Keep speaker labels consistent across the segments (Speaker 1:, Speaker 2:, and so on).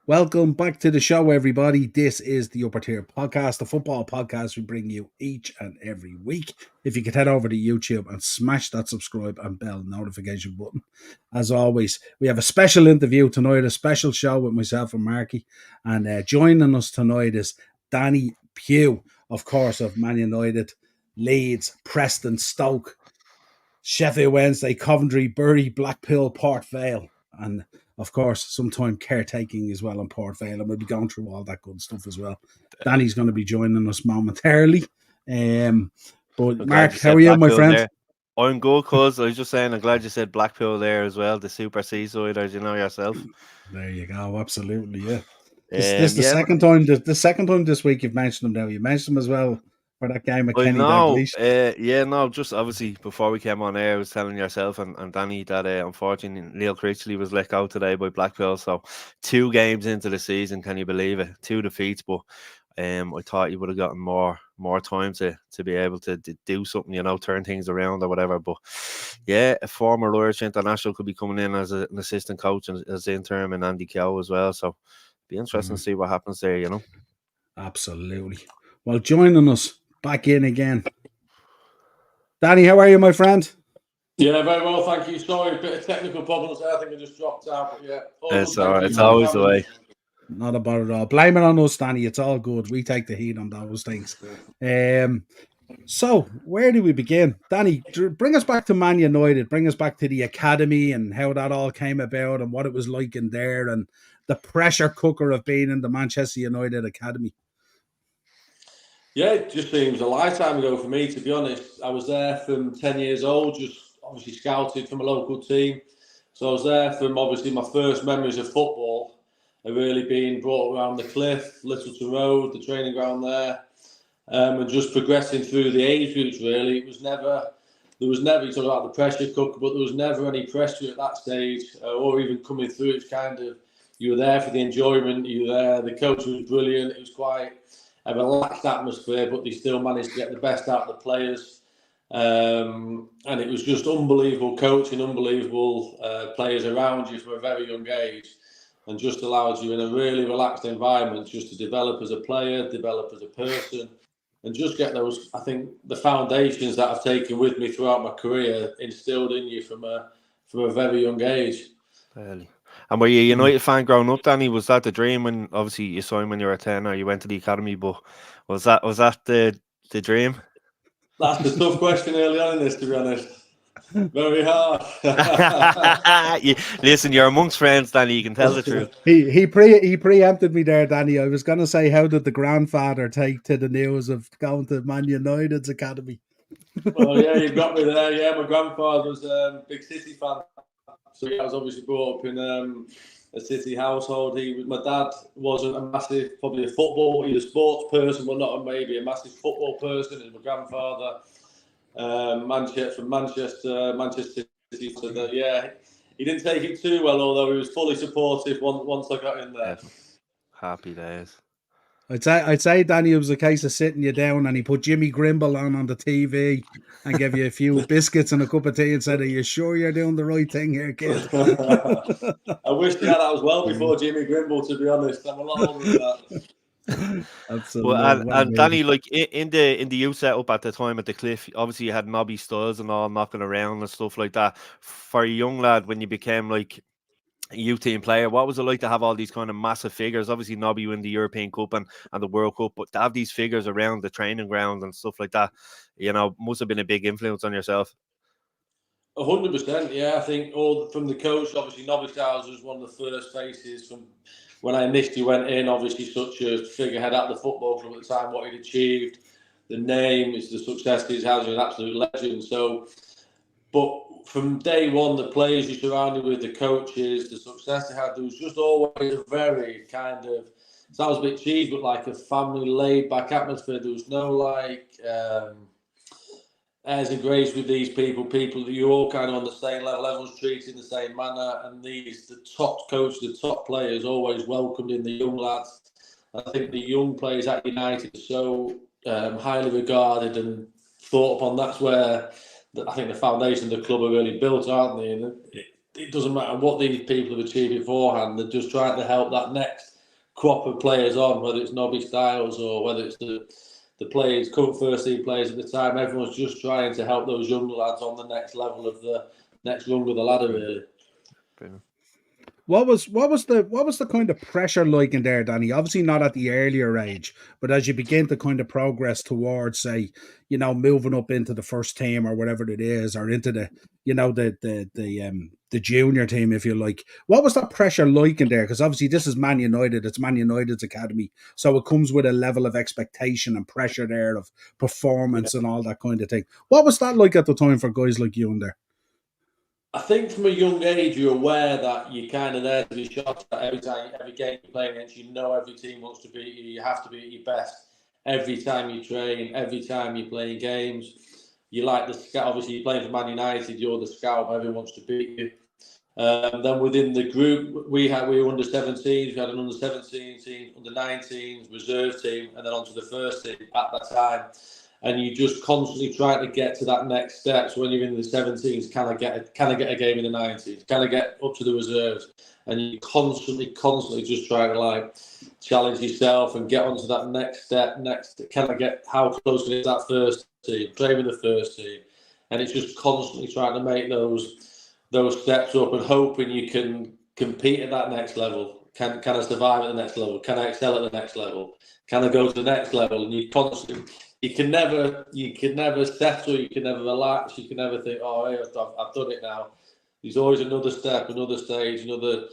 Speaker 1: Welcome back to the show, everybody. This is the Upper Tier Podcast, the football podcast we bring you each and every week. If you could head over to YouTube and smash that subscribe and bell notification button. As always, we have a special interview tonight, a special show with myself and Marky. And joining us tonight is Danny Pugh, of course, of Man United, Leeds, Preston, Stoke, Sheffield Wednesday, Coventry, Bury, Blackpool, Port Vale, and of course, sometime caretaking as well in Port Vale, and we'll be going through all that good stuff as well. Danny's going to be joining us momentarily. But Mark, how are you, my friend?
Speaker 2: There. I'm good, cuz I was just saying, I'm glad you said Blackpool there as well, the super seaside, as you know yourself.
Speaker 1: There you go, absolutely, yeah. This the second time. The second time this week you've mentioned them now. You mentioned them as well for that game at Kenny Dalglish.
Speaker 2: Just obviously before we came on air, I was telling yourself and Danny that unfortunately Neil Critchley was let go today by Blackpool. So 2 games into the season, can you believe it? 2 defeats, but I thought he would have gotten more time to be able to do something, turn things around or whatever. But yeah, a former Irish international could be coming in as an assistant coach and as interim, and Andy Keogh as well. So be interesting to see what happens there.
Speaker 1: Absolutely. Well, joining us back in again, Danny, how are you, my friend?
Speaker 3: Yeah, very well, thank you. Sorry, a bit of technical problems there. I think I just dropped out, but yeah.
Speaker 2: It's all right. It's always the way.
Speaker 1: Not a bother at all. Blame it on us, Danny. It's all good. We take the heat on those things. So, where do we begin? Danny, bring us back to Man United. Bring us back to the academy and how that all came about and what it was like in there and the pressure cooker of being in the Manchester United academy.
Speaker 3: Yeah, it just seems a lifetime ago for me, to be honest. I was there from 10 years old, just obviously scouted from a local team. So I was there from obviously my first memories of football have really been brought around the cliff, Littleton Road, the training ground there, and just progressing through the age groups really. There was never, you talk about the pressure cooker, but there was never any pressure at that stage or even coming through. It's kind of, you were there for the enjoyment, you were there, the coach was brilliant, it was quite a relaxed atmosphere, but they still managed to get the best out of the players. And it was just unbelievable coaching, unbelievable players around you from a very young age, and just allowed you in a really relaxed environment just to develop as a player, develop as a person, and just get those, I think, the foundations that I've taken with me throughout my career instilled in you from a very young age.
Speaker 2: Really. And were you a United fan growing up, Danny? Was that the dream when obviously you signed when you were 10 or you went to the academy? But was that the dream?
Speaker 3: That's a tough question early on in this, to be honest. Very hard.
Speaker 2: Listen, you're amongst friends, Danny. You can tell the truth.
Speaker 1: He preempted me there, Danny. I was going to say, how did the grandfather take to the news of going to Man United's academy?
Speaker 3: Well, yeah, you've got me there. Yeah, my grandfather was a big City fan. So I was obviously brought up in a City household. My dad wasn't a massive, probably a football, he's a sports person, but not maybe a massive football person. And my grandfather, Manchester City. So that, yeah, he didn't take it too well, although he was fully supportive once I got in there.
Speaker 2: Happy days.
Speaker 1: I'd say, Danny, it was a case of sitting you down and he put Jimmy Grimble on the TV and gave you a few biscuits and a cup of tea and said, "Are you sure you're doing the right thing here, kid?"
Speaker 3: I wish that was well before Jimmy Grimble, to be honest. I'm a lot older than that.
Speaker 1: Absolutely.
Speaker 2: Well, and Danny, like in the youth setup at the time at the Cliff, obviously you had Nobby Stiles and all knocking around and stuff like that. For a young lad, when you became like a youth team player, what was it like to have all these kind of massive figures? Obviously Nobby win the European Cup and the World Cup, but to have these figures around the training ground and stuff like that, must have been a big influence on yourself.
Speaker 3: 100%, yeah. I think all from the coach, obviously Nobby Stiles was one of the first faces from when I initially went in. Obviously such a figurehead at the football club at the time, what he'd achieved, the name, is the success he's had, he's an absolute legend. So, but from day one, the players you surrounded with, the coaches, the success they had, there was just always a very kind of, sounds a bit cheesy, but like a family laid-back atmosphere. There was no like airs and grace with these people that you're all kind of on the same level, everyone's treated in the same manner, and the top coaches, the top players always welcomed in the young lads. I think the young players at United are so highly regarded and thought upon. That's where I think the foundation of the club are really built, aren't they? And it doesn't matter what these people have achieved beforehand, they're just trying to help that next crop of players on, whether it's Nobby Styles or whether it's the players, current first team players at the time. Everyone's just trying to help those younger lads on the next level of the next rung of the ladder, really.
Speaker 2: Brilliant.
Speaker 1: What was the kind of pressure like in there, Danny? Obviously not at the earlier age, but as you begin to kind of progress towards, say, moving up into the first team or whatever it is, or into the the junior team, if you like. What was that pressure like in there? Because obviously this is Man United, it's Man United's academy, so it comes with a level of expectation and pressure there of performance and all that kind of thing. What was that like at the time for guys like you in there?
Speaker 3: I think from a young age, you're aware that you're kind of there to be shot at every game you're playing against. Every team wants to beat you. You have to be at your best every time you train, every time you're playing games. You like the scout. Obviously, you're playing for Man United. You're the scout. Everyone wants to beat you. Then within the group, we were under 17s. We had an under 17 team, under 19s, reserve team, and then onto the first team at that time. And you just constantly try to get to that next step. So when you're in the 17s, can I get a game in the 90s? Can I get up to the reserves? And you constantly just try to challenge yourself and get onto that next step. How close can I get that first team? Play with the first team, and it's just constantly trying to make those steps up and hoping you can compete at that next level. Can I survive at the next level? Can I excel at the next level? Can I go to the next level? And you can never settle. You can never relax. You can never think, "Oh, hey, I've done it now." There's always another step, another stage, another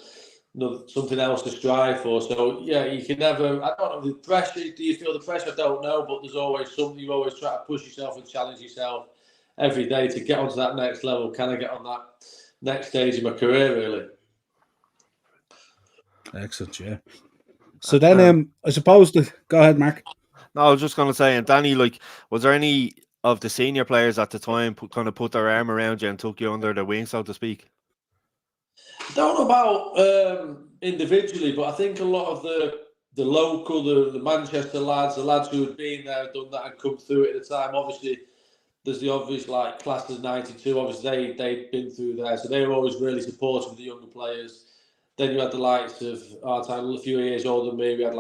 Speaker 3: something else to strive for. So yeah, you can never. I don't know the pressure. Do you feel the pressure? I don't know, but there's always something. You always try to push yourself and challenge yourself every day to get onto that next level. Can I get on that next stage of my career? Really.
Speaker 1: Excellent, yeah. So then, I suppose go ahead, Mark.
Speaker 2: No, I was just going to say, and Danny, was there any of the senior players at the time put their arm around you and took you under their wing, so to speak?
Speaker 3: I don't know about individually, but I think a lot of the local, the Manchester lads, the lads who had been there, done that, and come through it at the time. Obviously, there's the obvious class of '92. Obviously, they'd been through there, so they were always really supportive of the younger players. Then you had the likes of our time, a few years older than me. We had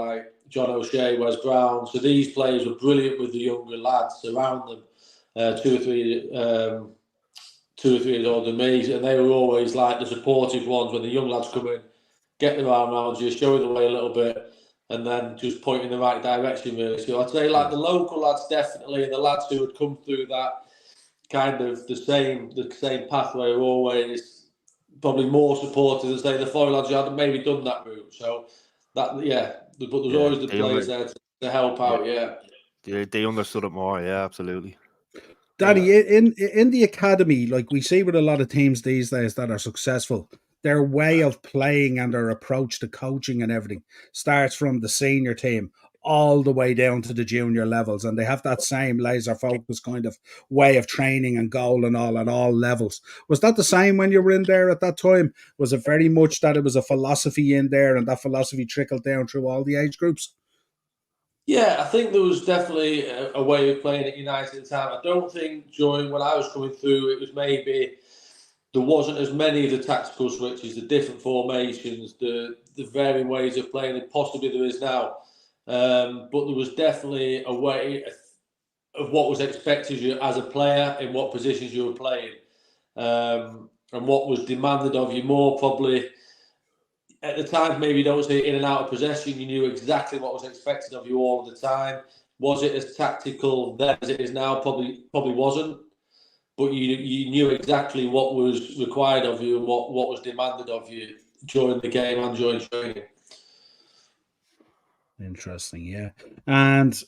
Speaker 3: John O'Shea, Wes Brown. So these players were brilliant with the younger lads around them, 2 or 3 years older than me, and they were always the supportive ones when the young lads come in, get their arm around you, show you the way a little bit, and then just point in the right direction, really. So I'd say the local lads definitely, and the lads who had come through that kind of the same pathway were always probably more supportive than say the foreign lads who hadn't maybe done that route. So but there's always the players there to help out.
Speaker 2: They understood it more. Yeah, absolutely.
Speaker 1: Danny, in the academy, we see with a lot of teams these days that are successful, their way of playing and their approach to coaching and everything starts from the senior team all the way down to the junior levels, and they have that same laser focus kind of way of training and goal and all at all levels. Was that the same when you were in there at that time? Was it very much that it was a philosophy in there and that philosophy trickled down through all the age groups?
Speaker 3: Yeah, I think there was definitely a way of playing at United at the time. I don't think during when I was coming through, it was maybe there wasn't as many of the tactical switches, the different formations, the varying ways of playing, and possibly there is now. But there was definitely a way of what was expected of you as a player, in what positions you were playing, and what was demanded of you more probably. At the time, maybe you don't say in and out of possession, you knew exactly what was expected of you all the time. Was it as tactical then as it is now? Probably wasn't. But you knew exactly what was required of you and what was demanded of you during the game and during training.
Speaker 1: Interesting, yeah. And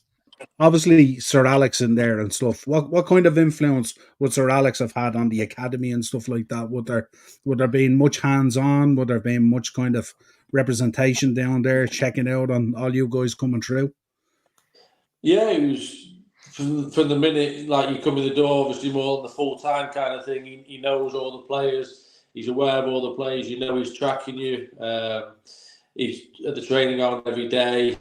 Speaker 1: obviously Sir Alex in there and stuff. What kind of influence would Sir Alex have had on the academy and stuff like that? Would there been much hands-on? Would there been much kind of representation down there, checking out on all you guys coming through?
Speaker 3: Yeah, it was from the minute you come in the door, obviously more on the full-time kind of thing. He knows all the players. He's aware of all the players. You know he's tracking you. He's at the training ground every day.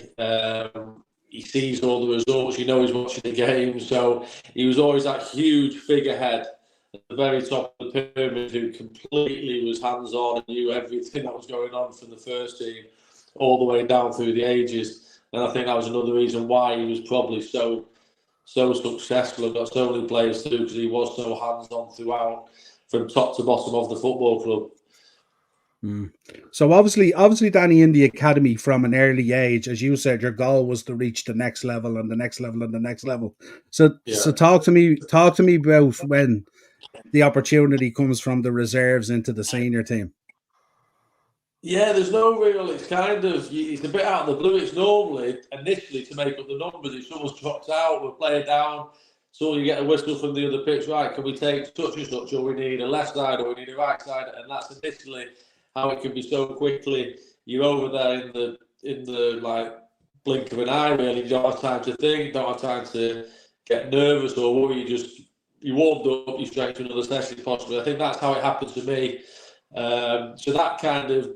Speaker 3: He sees all the results. You know he's watching the game. So he was always that huge figurehead at the very top of the pyramid who completely was hands-on and knew everything that was going on from the first team all the way down through the ages. And I think that was another reason why he was probably so successful and got so many players through, because he was so hands-on throughout, from top to bottom of the football club.
Speaker 1: So obviously, Danny, in the academy from an early age, as you said, your goal was to reach the next level and the next level and the next level. So talk to me about when the opportunity comes from the reserves into the senior team.
Speaker 3: Yeah, there's no real. It's kind of, it's a bit out of the blue. It's normally initially to make up the numbers. If someone's dropped out, we'll play it down. So you get a whistle from the other pitch. Right? Can we take such and such, or we need a left side, or we need a right side? And that's initially how it can be so quickly. You're over there in the like blink of an eye. Really, you don't have time to think. Don't have time to get nervous or worry. You warmed up. You straight to another session possibly. I think that's how it happened to me. So that kind of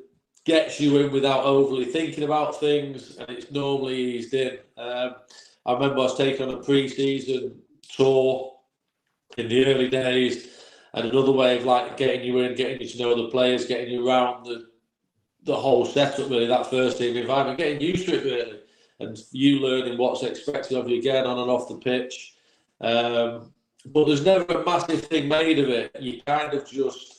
Speaker 3: gets you in without overly thinking about things, and it's normally eased in. I remember I was taken on a pre-season tour in the early days, and another way of like getting you in, getting you to know the players, getting you around the whole setup, really, that first team environment, getting used to it, really, and you learning what's expected of you again on and off the pitch. But there's never a massive thing made of it. You kind of just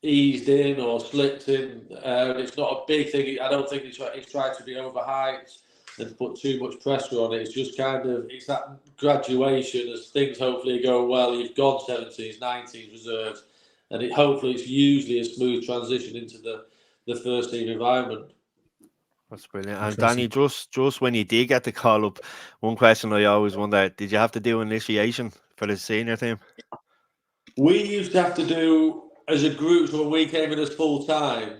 Speaker 3: eased in or slipped in. It's not a big thing. I don't think he's tried to be overhyped and put too much pressure on it. It's just kind of, it's that graduation as things hopefully go well. You've gone 17s, 19s reserves, and hopefully it's usually a smooth transition into the first team environment.
Speaker 2: That's brilliant. And Danny, just when you did get the call up, one question I always wonder, did you have to do initiation for the senior team?
Speaker 3: We used to have to do, as a group, so when we came in as full time,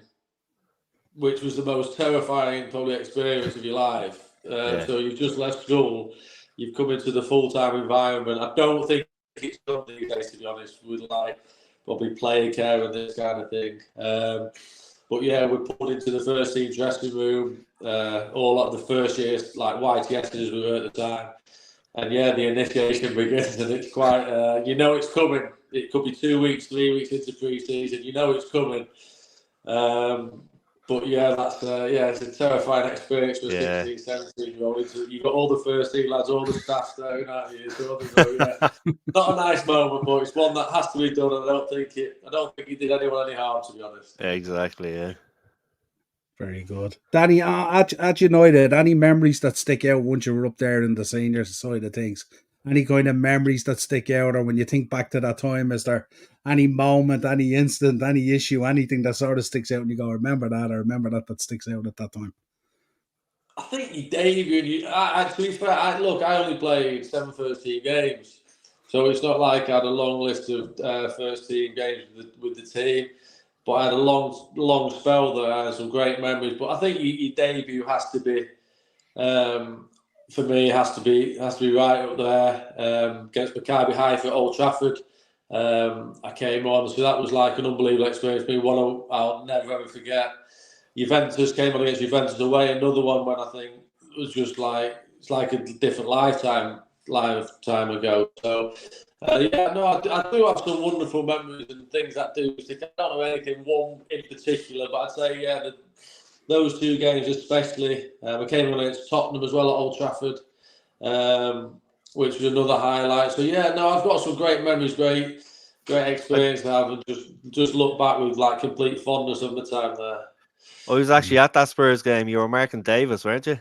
Speaker 3: which was the most terrifying probably experience of your life. So you've just left school, you've come into the full time environment. I don't think it's done these days, to be honest, with like probably player care and this kind of thing. But yeah, we're pulled into the first team dressing room, all of the first years, like YTS as we were at the time. And yeah, the initiation begins, and it's quite, it's coming. It could be 2 weeks, 3 weeks into pre-season. You know it's coming. But yeah, it's a terrifying experience for 16, 17-year-old. You've got all the first team lads, all the staff there, aren't you? So not a nice moment, but it's one that has to be done, and I don't think it did anyone any harm, to be honest.
Speaker 2: Exactly, yeah.
Speaker 1: Very good. Danny, at United, any memories that stick out once you were up there in the senior side of things? Any kind of memories that stick out, or when you think back to that time, is there any moment, any incident, any issue, anything that sort of sticks out and you go, remember that sticks out at that time?
Speaker 3: I think you debut, to be fair, I only played 7 first team games, so it's not like I had a long list of first team games with the team. But I had a long spell there. I had some great memories. But I think your debut has to be, for me, has to be right up there. Against Maccabi Haifa at Old Trafford, I came on, so that was like an unbelievable experience for me. One I'll never ever forget. Juventus came on against Juventus away. Another one when I think it was just like, it's like a different lifetime ago. So. I do have some wonderful memories and things that do stick. I don't know anything one in particular, but I'd say those 2 games especially. I came on against Tottenham as well at Old Trafford, which was another highlight. So I've got some great memories, great experience to have, and just look back with like complete fondness of the time there.
Speaker 2: I was actually at that Spurs game. You were Mark Davis, weren't you?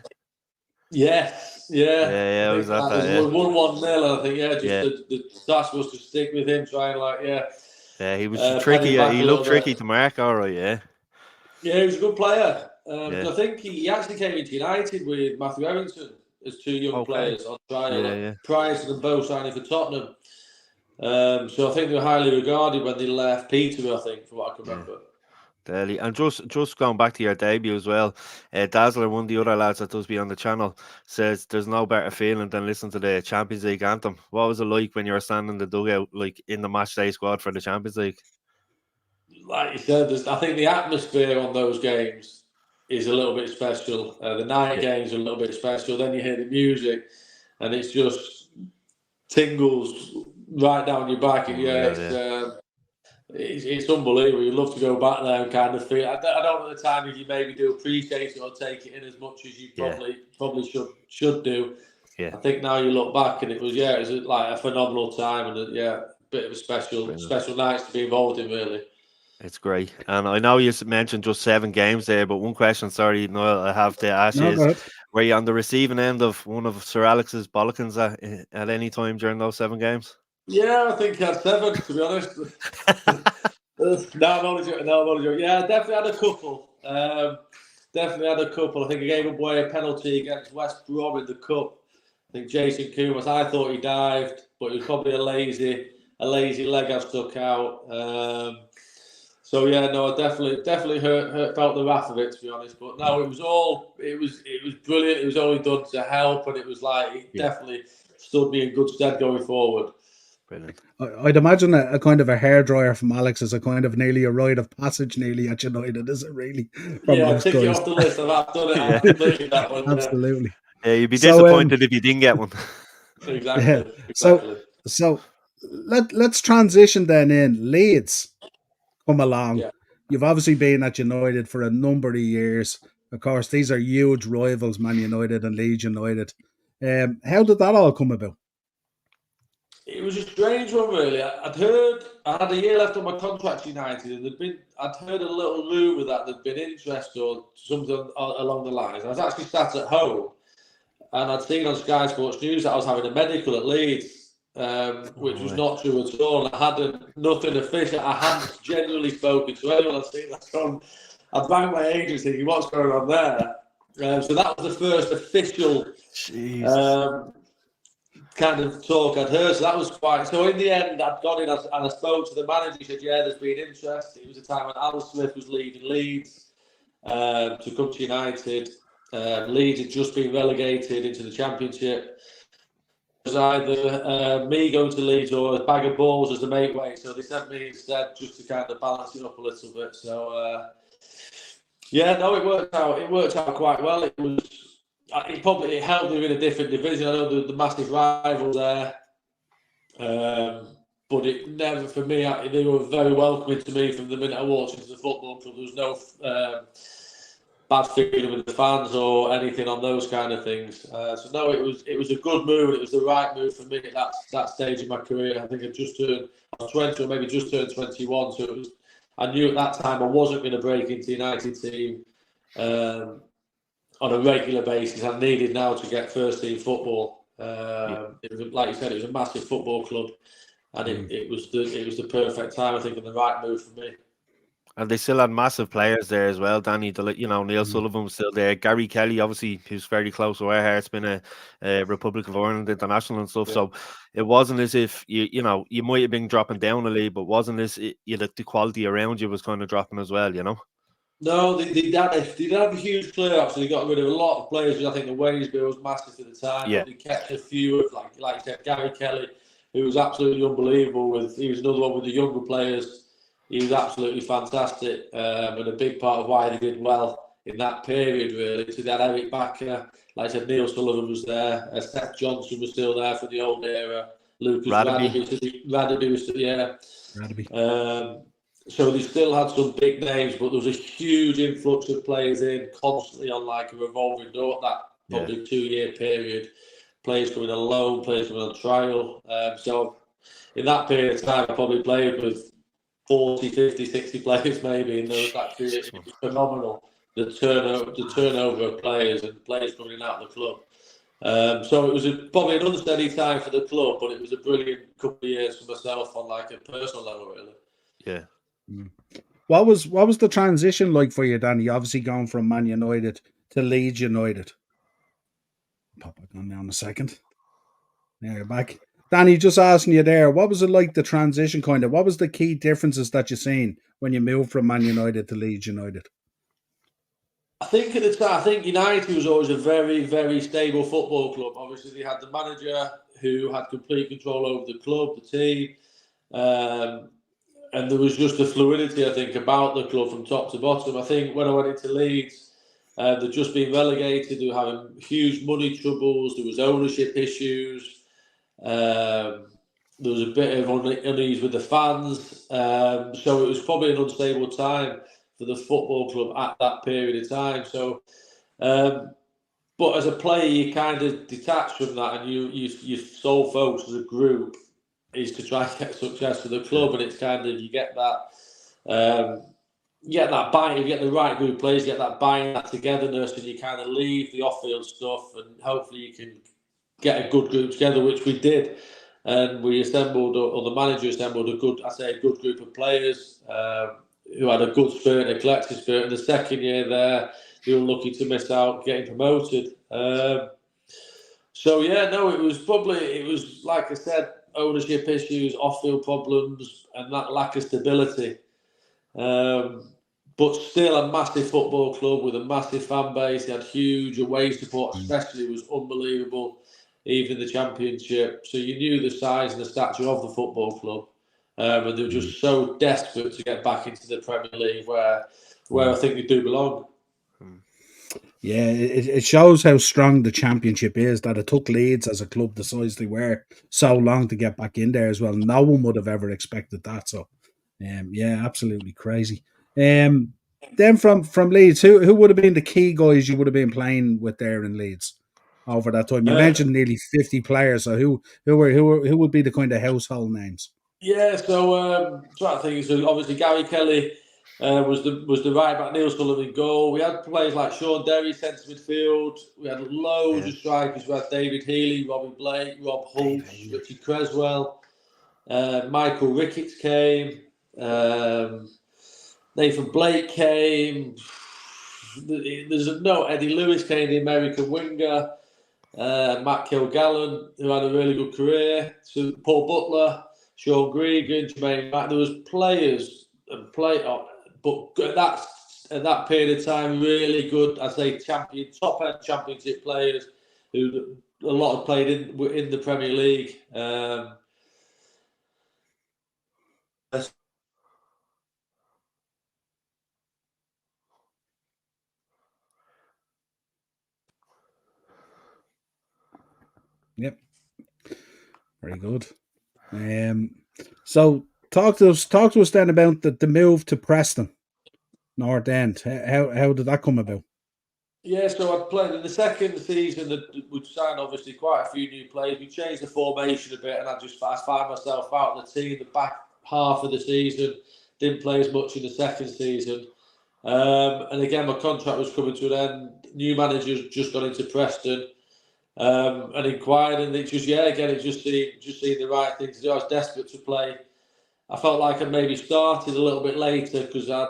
Speaker 3: Yes,
Speaker 2: I was at that.
Speaker 3: It was 1-1-0, I think. The task was to stick with him, trying
Speaker 2: he was tricky. He looked tricky to mark, all right. Yeah,
Speaker 3: he was a good player. I think he actually came into United with Matthew Errington as 2 young players on trial prior to them both signing for Tottenham. So I think they were highly regarded when they left Peterborough, I think, from what I can remember.
Speaker 2: Daily. And just going back to your debut as well, Dazzler, one of the other lads that does be on the channel, says there's no better feeling than listening to the Champions League anthem. What was it like when you were standing in the dugout, like in the match day squad for the Champions League?
Speaker 3: Like you said, I think the atmosphere on those games is a little bit special. The night games are a little bit special. Then you hear the music, and it's just tingles right down your back. it's unbelievable. You'd love to go back there and kind of feel. I don't know at the time if you maybe do appreciate it or take it in as much as you probably should do.
Speaker 2: Yeah.
Speaker 3: I think now you look back and it was like a phenomenal time and a bit of a special night to be involved in, really.
Speaker 2: It's great. And I know you mentioned just 7 games there, but one question, sorry, Niall, I have to ask you is, were you on the receiving end of one of Sir Alex's bollockins at any time during those 7 games?
Speaker 3: Yeah, I think I had 7, to be honest. No, I'm only joking. Yeah, I definitely had a couple. I think I gave away a penalty against West Brom in the Cup. I think Jason Kumas, I thought he dived, but it was probably a lazy leg I stuck out. So yeah, no, I definitely felt the wrath of it, to be honest. But no, it was brilliant. It was only done to help, and it was like it definitely stood me in good stead going forward.
Speaker 2: Brilliant.
Speaker 1: I'd imagine a kind of a hairdryer from Alex is a kind of nearly a rite of passage nearly at United, is it really?
Speaker 3: Yeah, tick it off the list. I've done it. I've completed that one.
Speaker 1: Absolutely.
Speaker 2: Yeah, you'd be disappointed if you didn't get one.
Speaker 3: Exactly.
Speaker 1: So let's transition then in. Leeds come along. Yeah. You've obviously been at United for a number of years. Of course, these are huge rivals, Man United and Leeds United. How did that all come about?
Speaker 3: It was a strange one, really. I'd heard I had a year left on my contract at United, and I'd heard a little rumour that there'd been interest or something along the lines. I was actually sat at home, and I'd seen on Sky Sports News that I was having a medical at Leeds, which was not true at all. I had nothing official. I hadn't genuinely spoken to anyone. I'd seen that from. I rang my agent thinking, what's going on there? So that was the first official kind of talk I'd heard. So that was quite. So in the end, I'd gone in and I spoke to the manager. He said, "Yeah, there's been interest." It was a time when Alan Smith was leaving Leeds to come to United. Leeds had just been relegated into the Championship. It was either me going to Leeds or a bag of balls as the mate way. So they sent me instead just to kind of balance it up a little bit. So it worked out. It worked out quite well. It helped me in a different division. I know the massive rival there, but it never for me. They were very welcoming to me from the minute I walked into the football club. There was no bad feeling with the fans or anything on those kind of things. So no, it was a good move. It was the right move for me at that stage in my career. I think I was 20 or maybe just turned 21. So I knew at that time I wasn't going to break into the United team on a regular basis. I needed now to get first team football. It was, like you said, it was a massive football club, and it was the perfect time, I think, and the right move for me.
Speaker 2: And they still had massive players there as well, Danny. Neil Sullivan was still there. Gary Kelly, obviously, who's very close to our hearts, been a Republic of Ireland international and stuff. Yeah. So it wasn't as if you might have been dropping down a league, but wasn't this the quality around you was kind of dropping as well,
Speaker 3: No, they had a huge playoff, so they got rid of a lot of players. I think the wage bill was massive at the time. Yeah. But they kept a few of, like you said, Gary Kelly, who was absolutely unbelievable. He was another one with the younger players. He was absolutely fantastic, and a big part of why they did well in that period, really. So they had Eric Backer, like I said, Neil Sullivan was there, Seth Johnson was still there for the old era, Lucas Radaby was still, Radaby. So they still had some big names, but there was a huge influx of players in constantly on like a revolving door that probably 2-year period. Players coming on loan, players coming on trial. So in that period of time, I probably played with 40, 50, 60 players maybe in that period. It was phenomenal, the turnover of players and players coming out of the club. So it was probably an unsteady time for the club, but it was a brilliant couple of years for myself on like a personal level, really.
Speaker 2: Yeah.
Speaker 1: What was the transition like for you, Danny? Obviously going from Man United to Leeds United. Pop back on now in a second. Now you're back. Danny, just asking you there, what was it like, the transition kind of? What was the key differences that you seen when you moved from Man United to Leeds United?
Speaker 3: I think at the time, United was always a very, very stable football club. Obviously, they had the manager who had complete control over the club, the team. And there was just a fluidity, I think, about the club from top to bottom. I think when I went into Leeds, they'd just been relegated. They were having huge money troubles. There was ownership issues. there was a bit of unease with the fans. So it was probably an unstable time for the football club at that period of time. So, but as a player, you kind of detach from that, and your sole focus as a group is to try and get success for the club, and it's kind of you get that. You get that buy, you get the right group of players, you get that buying, that togetherness, and you kind of leave the off-field stuff, and hopefully you can get a good group together, which we did. And we assembled, or the manager assembled a good group of players who had a good spirit, a collective spirit. And the second year there, they were lucky to miss out getting promoted. So yeah, no, it was like I said, ownership issues, off-field problems, and that lack of stability. But still a massive football club with a massive fan base. They had huge away support, especially was unbelievable, even the Championship. So you knew the size and the stature of the football club. And they were just so desperate to get back into the Premier League where I think they do belong.
Speaker 1: Yeah, it shows how strong the Championship is, that it took Leeds as a club the size they were so long to get back in there as well. No one would have ever expected that. So, yeah, absolutely crazy. Then from Leeds, who would have been the key guys you would have been playing with there in Leeds over that time? You mentioned nearly 50 players. So who would be the kind of household names?
Speaker 3: Yeah, so trying to think. So obviously Gary Kelly was the right back, Neil Sullivan goal. We had players like Sean Derry, centre midfield. We had loads of strikers. We had David Healy, Robbie Blake, Rob Hunt, Richie Creswell, Michael Ricketts came, Nathan Blake came. Eddie Lewis came, the American winger. Matt Kilgallen, who had a really good career. So Paul Butler, Sean Gregan, Jermaine Mack. There was players and but at that period of time, really good. I'd say top end Championship players who a lot of played in the Premier League.
Speaker 1: Yep, very good. So talk to us then about the move to Preston North End. How did that come about?
Speaker 3: Yeah, so I played in the second season. We'd signed obviously quite a few new players. We changed the formation a bit, and I found myself out of the team the back half of the season. Didn't play as much in the second season. And again, my contract was coming to an end. New manager's just got into Preston and inquired, and it just seemed the right thing to do. I was desperate to play. I felt like I maybe started a little bit later because I'd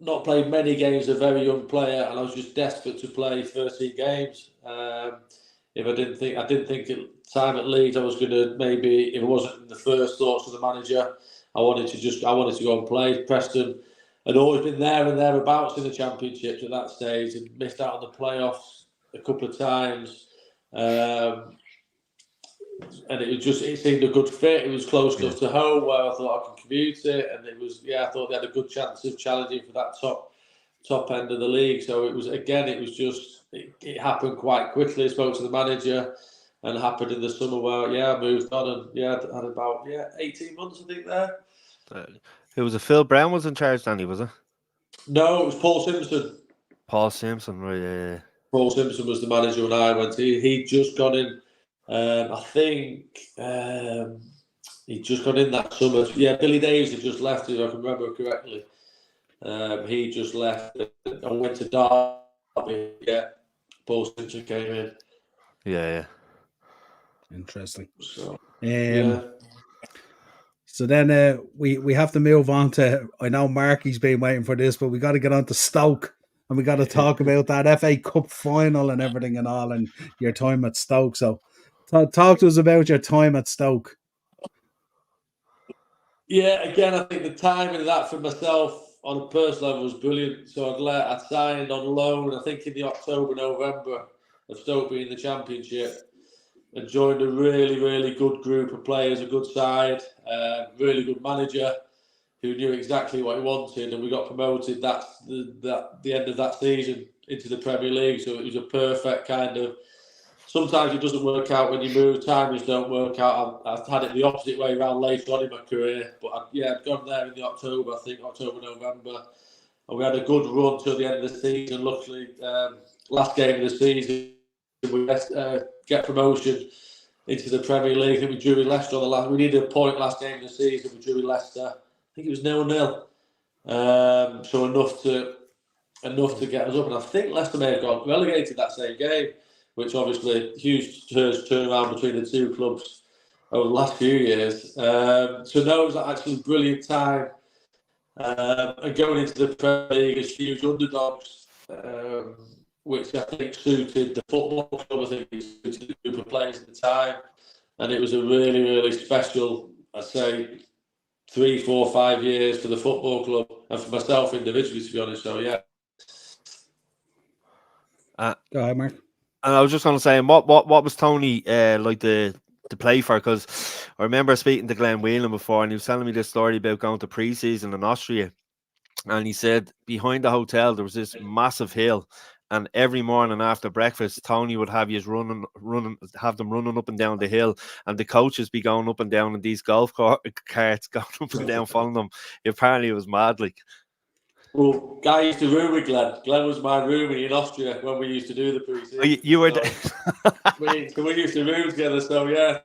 Speaker 3: not played many games as a very young player, and I was just desperate to play 13 games. If I didn't think at the time at Leeds I was going to, maybe if it wasn't in the first thoughts of the manager, I wanted to go and play. Preston had always been there and thereabouts in the Championships at that stage, and missed out on the playoffs a couple of times. And it seemed a good fit. It was close enough to home where I thought I could commute it, and I thought they had a good chance of challenging for that top end of the league. So it happened quite quickly. I spoke to the manager, and it happened in the summer where I moved on, and had about 18 months I think there.
Speaker 2: It was Phil Brown was in charge, Danny, was it?
Speaker 3: No, it was Paul Simpson.
Speaker 2: Paul Simpson, right? Yeah.
Speaker 3: Paul Simpson was the manager when I went. He'd just gone in. I think he'd just gone in that summer. Yeah, Billy Davies had just left, if I can remember correctly. He just left and went to Derby. Yeah, Paul Simpson came in.
Speaker 2: Yeah.
Speaker 1: Interesting.
Speaker 3: So,
Speaker 1: So then we have to move on to, I know Marky's been waiting for this, but we got to get on to Stoke, and we got to talk about that FA Cup final and everything and all, and your time at Stoke. So talk to us about your time at Stoke.
Speaker 3: Yeah, again, I think the timing of that for myself on a personal level was brilliant. So I'd signed on loan, I think in the October, November of Stoke being the Championship, and joined a really, really good group of players, a good side, really good manager who knew exactly what he wanted, and we got promoted the end of that season into the Premier League. So it was a perfect kind of sometimes it doesn't work out when you move. Timings don't work out. I've had it the opposite way around later on in my career. But I'd gone there in the October, November. And we had a good run till the end of the season. Luckily, last game of the season, we get promotion into the Premier League. I think we drew with Leicester on the last. We needed a point last game of the season. We drew with Leicester. I think it was 0-0. So enough to get us up. And I think Leicester may have got relegated that same game, which obviously huge turnaround between the two clubs over the last few years. So no, it was actually a brilliant time. And going into the Premier League as huge underdogs, which I think suited the football club. I think it suited the group of players at the time, and it was a really, really special, I'd say, 3, 4, 5 years for the football club and for myself individually, to be honest. So yeah.
Speaker 1: Go ahead, Mark.
Speaker 2: And I was just going to say, what was Tony like to play for? Because I remember speaking to Glenn Whelan before, and he was telling me this story about going to pre-season in Austria. And he said behind the hotel there was this massive hill, and every morning after breakfast, Tony would have you running up and down the hill, and the coaches be going up and down in these golf carts, going up and down, following them. Apparently, it was mad, like.
Speaker 3: Well, I used to room with Glenn. Glenn was my roomie in Austria when we used to do the pre-season.
Speaker 2: You were
Speaker 3: we used to room together, so yeah,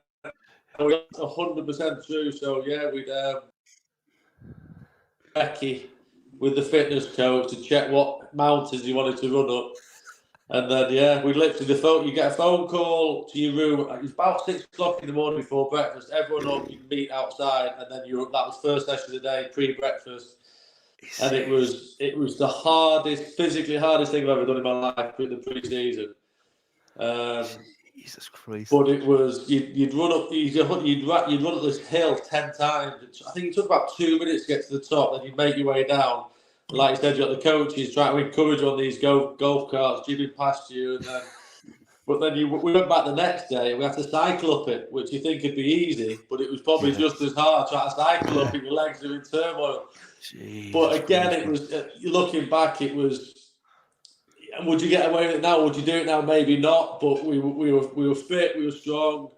Speaker 3: 100% true. So yeah, we'd Becky with the fitness coach to check what mountains you wanted to run up, and then yeah, we'd literally you get a phone call to your room. It was about 6 o'clock in the morning before breakfast. Everyone up, you meet outside, and then that was first session of the day, pre-breakfast. And it was the physically hardest thing I've ever done in my life with the pre-season.
Speaker 2: Jesus Christ!
Speaker 3: But it was you'd run up this hill 10 times. I think it took about 2 minutes to get to the top. Then you'd make your way down. Like you said, you got the coaches trying to encourage on these golf carts, jibbing past you, and then. But then we went back the next day and we had to cycle up it, which you think would be easy, but it was probably just as hard trying to cycle up it. Your legs are in turmoil.
Speaker 2: Jesus
Speaker 3: but again,
Speaker 2: Christ.
Speaker 3: It was looking back. It was. Would you get away with it now? Would you do it now? Maybe not. But we were fit. We were strong.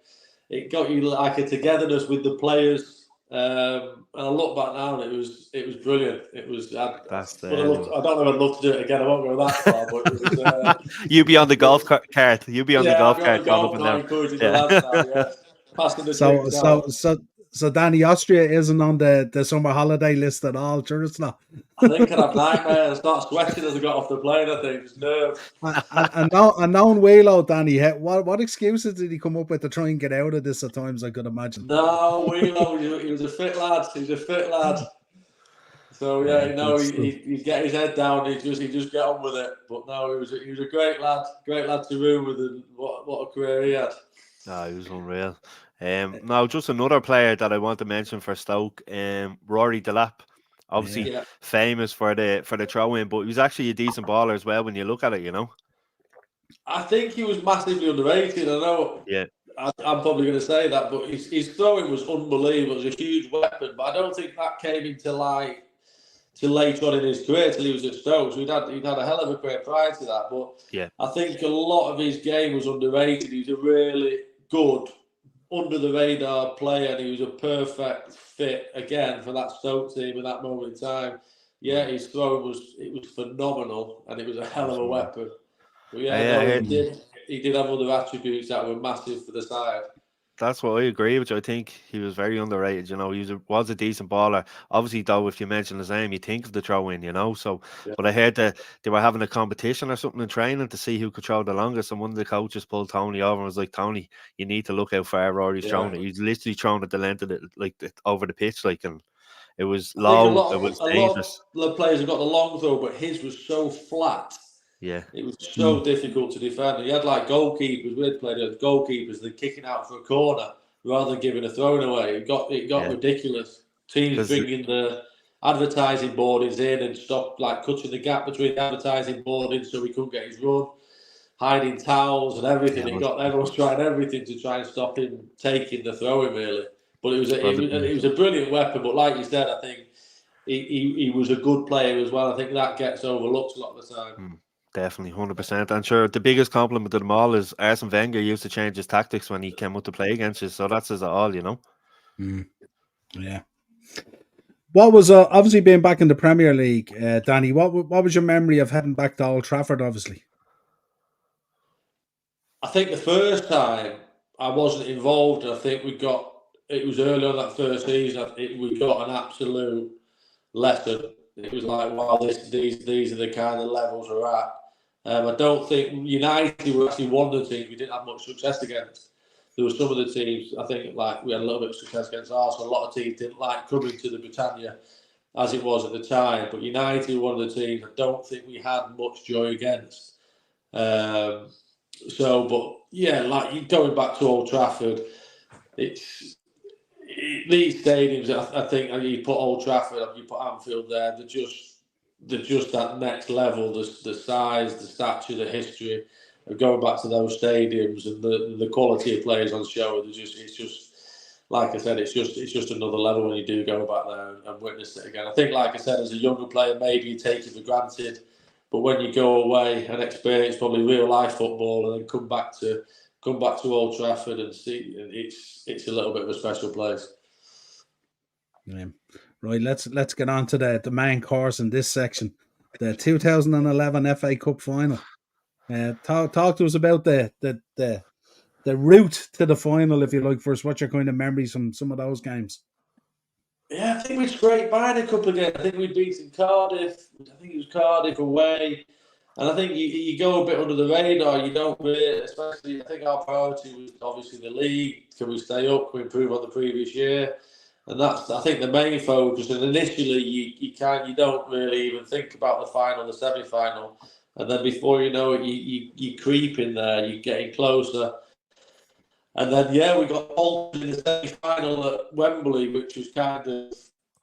Speaker 3: It got you like a togetherness with the players. And I look back now, and it was brilliant. It was. I don't know if I'd love to do it again. I won't go that far, but it was.
Speaker 2: You'd be on the golf cart. You'd be on the golf cart going up and down.
Speaker 3: Encouraging the lads now, yeah. Passing the
Speaker 1: So Danny, Austria isn't on the summer holiday list at all. Sure, it's not.
Speaker 3: I think I'd have nightmares. Start sweating as I got off the plane. I think it's nerves.
Speaker 1: And knowing Wheelo, Danny, what excuses did he come up with to try and get out of this at times? I could imagine.
Speaker 3: No, Wheelo, he was a fit lad. So yeah, he'd get his head down. He'd just get on with it. But no, he was a great lad to room with, and what a career he had.
Speaker 2: No, he was unreal. Now, just another player that I want to mention for Stoke, Rory Delap. Obviously famous for the throw-in, but he was actually a decent baller as well when you look at it, you know.
Speaker 3: I think he was massively underrated. I know.
Speaker 2: Yeah.
Speaker 3: I'm probably going to say that, but his throwing was unbelievable. It was a huge weapon, but I don't think that came into light till later on in his career, till he was at Stoke. So he'd had a hell of a career prior to that. But
Speaker 2: yeah,
Speaker 3: I think a lot of his game was underrated. He was a really good, under the radar player, and he was a perfect fit again for that Stoke team at that moment in time. Yeah, his throw was phenomenal, and it was a hell of a weapon. But he did have other attributes that were massive for the side.
Speaker 2: That's what I agree with you. I think he was very underrated. You know, he was a decent baller. Obviously, though, if you mention his name, you think of the throw-in, you know. So, but I heard that they were having a competition or something in training to see who could throw the longest. And one of the coaches pulled Tony over and was like, "Tony, you need to look how far Rory's throwing it. He's literally thrown at the length of it, over the pitch, and it was low. It was dangerous.
Speaker 3: A lot of players have got the long throw, but his was so flat.
Speaker 2: Yeah,
Speaker 3: it was so difficult to defend. He had like goalkeepers. We had played with goalkeepers. They're kicking out for a corner rather than giving a throw away. It got ridiculous. Teams bringing the advertising boardings in and cutting the gap between the advertising boardings so he couldn't get his run. Hiding towels and everything. Everyone's trying everything to try and stop him taking the throw-in, really. But it was a brilliant weapon. But like you said, I think he was a good player as well. I think that gets overlooked a lot of the time.
Speaker 2: Definitely, 100%. And sure, the biggest compliment to them all is Arsene Wenger used to change his tactics when he came out to play against us. So that says it all, you know.
Speaker 1: Yeah. What was obviously being back in the Premier League, Danny? What was your memory of heading back to Old Trafford? Obviously,
Speaker 3: I think the first time I wasn't involved. I think it was early on that first season. We got an absolute lesson. It was like, wow, these are the kind of levels we're at. I don't think United were actually one of the teams we didn't have much success against. There were some of the teams, I think, like we had a little bit of success against Arsenal. A lot of teams didn't like coming to the Britannia as it was at the time. But United were one of the teams I don't think we had much joy against. But yeah, like going back to Old Trafford, these stadiums. I think you put Old Trafford, you put Anfield there. They're just that next level. The size, the stature, the history of going back to those stadiums and the quality of players on show. It's just like I said, it's just another level when you do go back there and witness it again. I think, like I said, as a younger player, maybe you take it for granted. But when you go away and experience probably real life football and then come back to Old Trafford and see, it's a little bit of a special place.
Speaker 1: Yeah. Right, let's get on to the main course in this section, the 2011 FA Cup final. Talk to us about the route to the final, if you like, first. What's your kind of memories from some of those games?
Speaker 3: Yeah, I think we scraped by a couple of games. I think we'd beaten Cardiff. I think it was Cardiff away. And I think you go a bit under the radar. You don't really, especially, I think our priority was obviously the league. Can we stay up? Can we improve on the previous year? And that's, I think, the main focus. And initially, you don't really even think about the final, the semi-final. And then before you know it, you creep in there. You're getting closer. And then, we got bolted in the semi-final at Wembley, which was kind of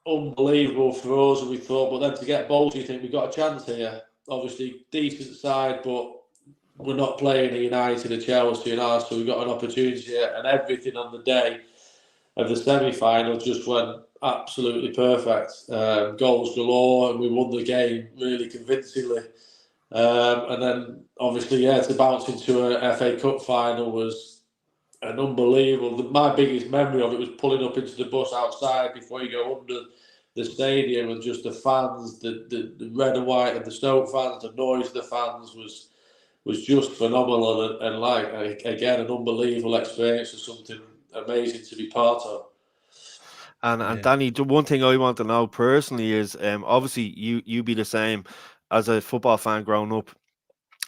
Speaker 3: unbelievable for us, we thought. But then to get bolted, you think we've got a chance here. Obviously, decent side, but we're not playing a United, a Chelsea, and Arsenal. So we've got an opportunity here. And everything on the day of the semi-final just went absolutely perfect. Goals galore, and we won the game really convincingly. And then, obviously, to bounce into a FA Cup final was an unbelievable. My biggest memory of it was pulling up into the bus outside before you go under the stadium, and just the fans, the red and white of the Stoke fans, the noise of the fans was just phenomenal, and like again, an unbelievable experience and something amazing to be part of.
Speaker 2: And Danny, the one thing I want to know personally is, obviously you be the same as a football fan growing up.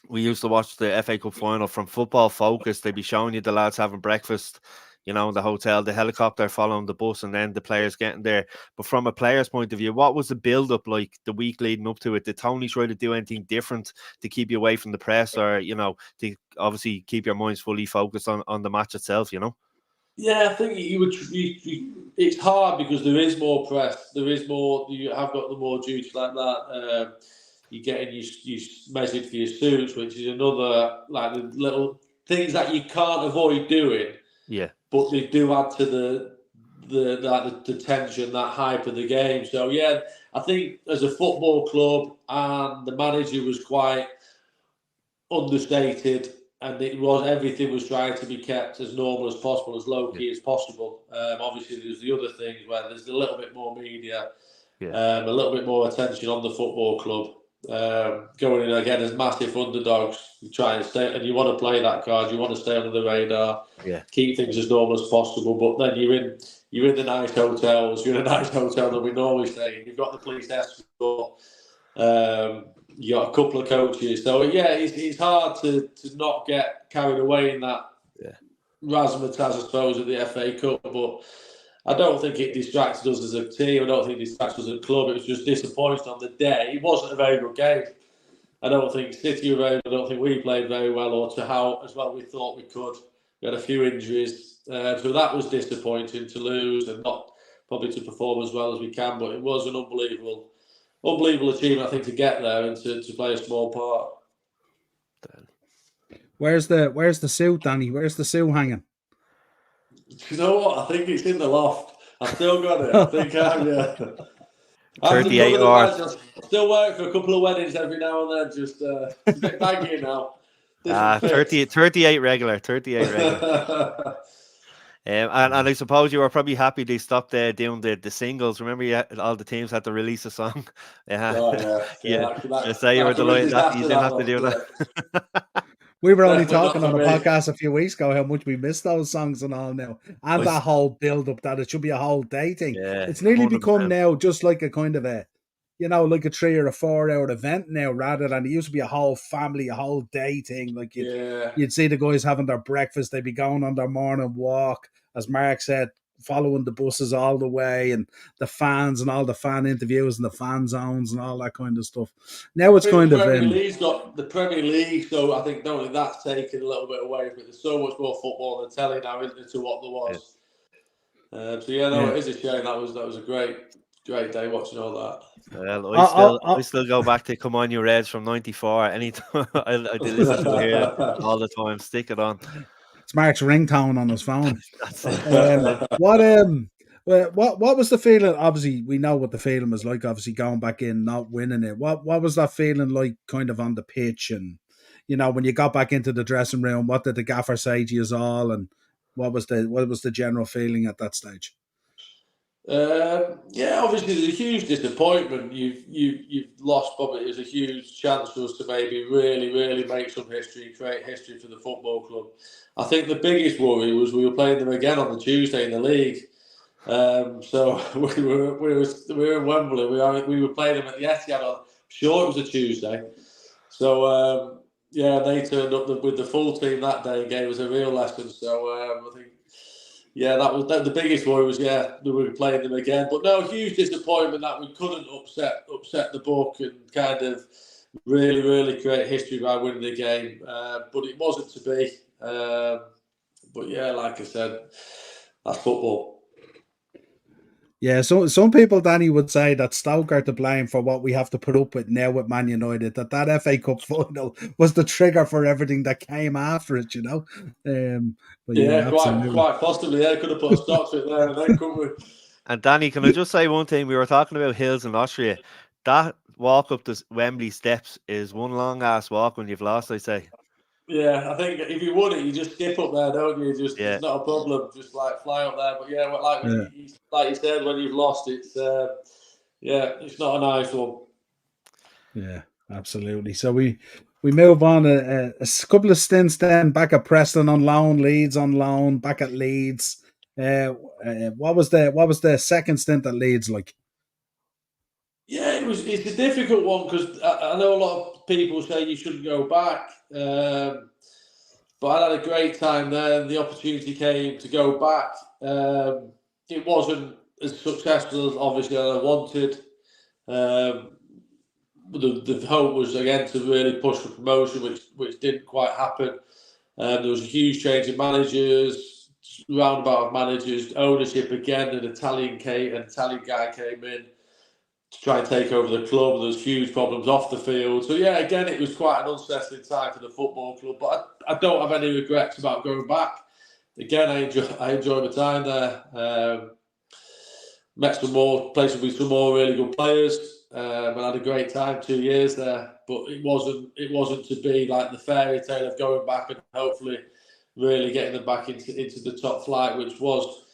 Speaker 2: We used to watch the FA Cup final from Football Focus. They'd be showing you the lads having breakfast, in the hotel, the helicopter following the bus, and then the players getting there. But from a player's point of view, what was the build-up like the week leading up to it? Did Tony try to do anything different to keep you away from the press, or, to obviously keep your minds fully focused on the match itself,
Speaker 3: Yeah, I think it's hard because there is more press. There is more. You have got the more duties like that. You're getting your message for your suits, which is another, like, the little things that you can't avoid doing.
Speaker 2: Yeah.
Speaker 3: But they do add to the tension, that hype of the game. So I think as a football club, and the manager was quite understated, and everything was trying to be kept as normal as possible, as low key as possible. Obviously, there's the other things where there's a little bit more media, a little bit more attention on the football club. Going in again as massive underdogs, you try and stay, and you want to play that card. You want to stay under the radar, keep things as normal as possible. But then you're in the nice hotels. You're in a nice hotel that we normally stay in. You've got the police escort. You got a couple of coaches. So it's hard to not get carried away in that razzmatazz, I suppose, of the FA Cup. But I don't think it distracted us as a team. I don't think it distracted us as a club. It was just disappointing on the day. It wasn't a very good game. I don't think City were very good. I don't think we played very well, or to how as well we thought we could. We had a few injuries. So that was disappointing to lose and not probably to perform as well as we can. But it was an unbelievable achievement, I think, to get there and to play a small part.
Speaker 1: Where's the suit, Danny? Where's the suit hanging?
Speaker 3: You know what? I think it's in the loft. I've still got it. I think I'm the
Speaker 2: 38
Speaker 3: brother
Speaker 2: hours.
Speaker 3: of I still work for a couple of weddings every now and then. Just it's a bit baggy now.
Speaker 2: 38 regular. 38 regular. And I suppose you were probably happy they stopped doing the singles. Remember, all the teams had to release a song.
Speaker 3: Oh, yeah.
Speaker 2: You say you were
Speaker 3: That's a real
Speaker 2: delighted that you
Speaker 3: disaster,
Speaker 2: didn't
Speaker 3: that
Speaker 2: have to
Speaker 3: one.
Speaker 2: do that.
Speaker 1: We were only
Speaker 3: Definitely
Speaker 1: talking
Speaker 3: not
Speaker 1: on
Speaker 3: for
Speaker 1: a
Speaker 3: me.
Speaker 1: podcast a few weeks ago how much we missed those songs and all now. And that whole build-up that it should be a whole day thing.
Speaker 2: Yeah,
Speaker 1: It's nearly
Speaker 2: 100%.
Speaker 1: become now just like a kind of a, like a 3 or a 4 hour event now, rather than it used to be a whole family, a whole day thing. Like you'd see the guys having their breakfast, they'd be going on their morning walk, as Mark said, following the buses all the way, and the fans and all the fan interviews and the fan zones and all that kind of stuff. Now it's kind of
Speaker 3: Premier League's got the Premier League, so I think don't think that's taken a little bit away from it. There's so much more football than telly now, isn't it, to what there was. It is a shame. That was a great day watching all that.
Speaker 2: Well, I still go back to "Come On You Reds" from '94. Anytime I listen to it here all the time. Stick it on.
Speaker 1: It's Mark's ringtone on his phone.
Speaker 2: That's it.
Speaker 1: What was the feeling? Obviously, we know what the feeling was like. Obviously, going back in, not winning it. What was that feeling like, kind of on the pitch, and when you got back into the dressing room? What did the gaffer say to you all, and what was the general feeling at that stage?
Speaker 3: Obviously there's a huge disappointment. You've lost, probably. There's a huge chance for us to maybe really make some history, create history for the football club. I think the biggest worry was we were playing them again on the Tuesday in the league. So we were in Wembley. We were playing them at the Etihad. I'm sure it was a Tuesday. So they turned up with the full team that day and gave us a real lesson. So I think. Yeah, that was the biggest worry was we were playing them again, but no, huge disappointment that we couldn't upset the book and kind of really create history by winning the game. But it wasn't to be. But yeah, like I said, that's football.
Speaker 1: Yeah, so some people, Danny, would say that Stoke are to blame for what we have to put up with now with Man United. That FA Cup final was the trigger for everything that came after it. But
Speaker 3: quite possibly. Yeah, could have put a stop to it there, and then couldn't we?
Speaker 2: And Danny, can I just say one thing? We were talking about hills in Austria. That walk up the Wembley steps is one long ass walk when you've lost, I say.
Speaker 3: Yeah, I think if you won it, you just skip up there, don't you? It's not a problem. Just like fly up there. But like you said, when you've lost, it's not a nice one.
Speaker 1: Yeah, absolutely. So we move on a couple of stints then back at Preston on loan, Leeds on loan, back at Leeds. What was the second stint at Leeds like?
Speaker 3: Yeah, it's a difficult one because I know a lot of people say you shouldn't go back. But I had a great time there, and the opportunity came to go back. It wasn't as successful as obviously I wanted. The hope was again to really push for promotion, which didn't quite happen. There was a huge change in managers, roundabout of managers, ownership again. An Italian guy came in to try and take over the club. There was huge problems off the field. So yeah, again, it was quite an unsettling time for the football club. But I don't have any regrets about going back. Again, I enjoyed my time there. Met played with some more really good players, and had a great time 2 years there. But it wasn't to be like the fairy tale of going back and hopefully really getting them back into the top flight, which was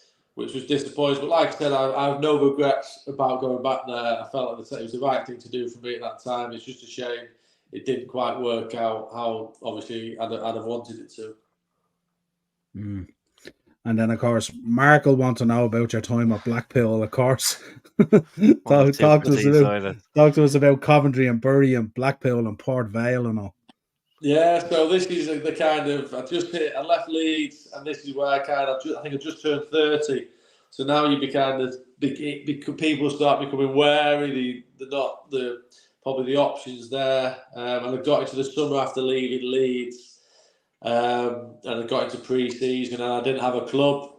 Speaker 3: disappointing. But like I said, I have no regrets about going back there. I felt like it was the right thing to do for me at that time. It's just a shame it didn't quite work out how obviously I'd have wanted it to.
Speaker 1: Mm. And then, of course, Mark will want to know about your time at Blackpool, of course. Talk to us about Coventry and Bury and Blackpool and Port Vale and all.
Speaker 3: Yeah, so this is the kind of I left Leeds, and this is where I think I just turned 30. So now you people start becoming wary. They're not probably the options there. And I got into the summer after leaving Leeds. And I got into pre-season, and I didn't have a club.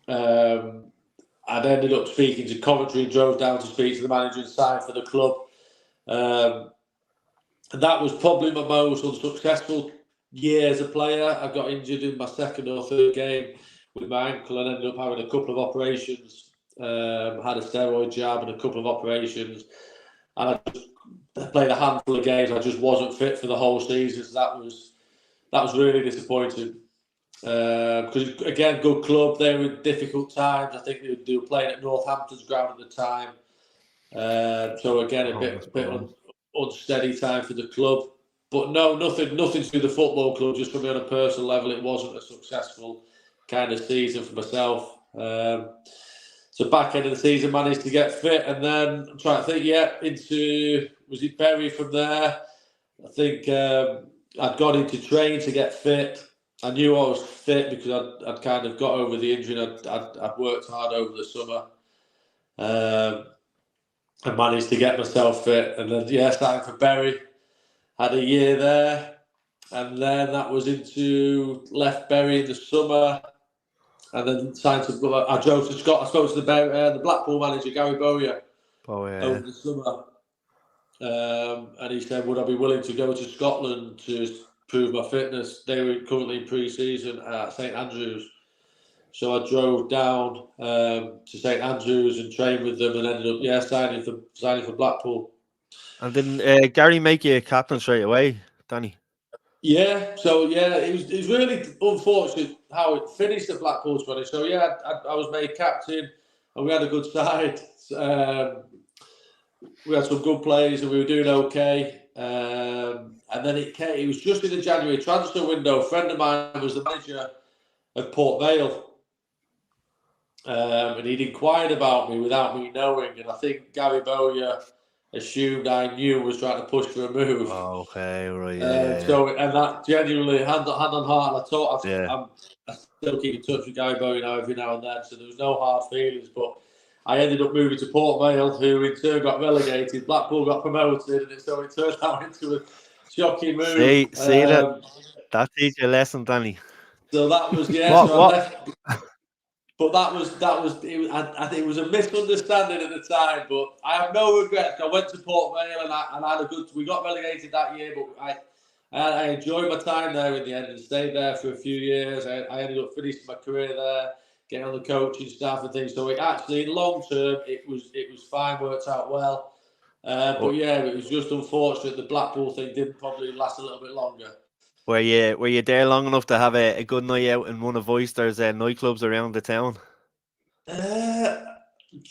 Speaker 3: I'd ended up speaking to Coventry and drove down to speak to the manager and sign for the club. And that was probably my most unsuccessful year as a player. I got injured in my second or third game with my ankle and ended up having a couple of operations. had a steroid jab and a couple of operations, and I played a handful of games. I just wasn't fit for the whole season, so that was really disappointing. Because again, good club. They were in difficult times. I think they were playing at Northampton's ground at the time. So again, a bit unsteady time for the club. But no, nothing to do with the football club. Just for me on a personal level, it wasn't a successful kind of season for myself. So back end of the season, managed to get fit, and then I'm trying to think. Was it Bury from there? I think I'd gone into training to get fit. I knew I was fit because I'd kind of got over the injury. And I'd worked hard over the summer. I managed to get myself fit, and then signed for Bury. Had a year there, and then that was left Bury in the summer, and then signed to. I drove to Scotland. I spoke to the Blackpool manager Gary Bowyer over the summer, and he said, "Would I be willing to go to Scotland to prove my fitness?" They were currently in pre-season at St Andrews. So I drove down to St Andrews and trained with them, and ended up signing for Blackpool.
Speaker 2: And didn't Gary make you a captain straight away, Danny?
Speaker 3: Yeah, so it was really unfortunate how it finished at Blackpool 20. So I was made captain, and we had a good side. We had some good players, and we were doing okay. And then it was just in the January transfer window. A friend of mine was the manager of Port Vale. And he'd inquired about me without me knowing, and I think Gary Bowyer assumed I knew and was trying to push for a move.
Speaker 2: Oh, okay, right.
Speaker 3: So, and that genuinely, hand on heart, I still keep in touch with Gary Bowyer now every now and then, so there was no hard feelings, but I ended up moving to Port Vale, who in turn got relegated. Blackpool got promoted, and so it turned out into a shocking move.
Speaker 2: See that teaches you a lesson, Danny.
Speaker 3: So that was, I left. But it was a misunderstanding at the time. But I have no regrets. I went to Port Vale and I had we got relegated that year, but I enjoyed my time there in the end and stayed there for a few years. I ended up finishing my career there, getting on the coaching staff and things. So it actually, in long term, it was fine, worked out well. But it was just unfortunate the Blackpool thing didn't probably last a little bit longer.
Speaker 2: Were you there long enough to have a good night out in one of Oyster's nightclubs around the town?
Speaker 3: Do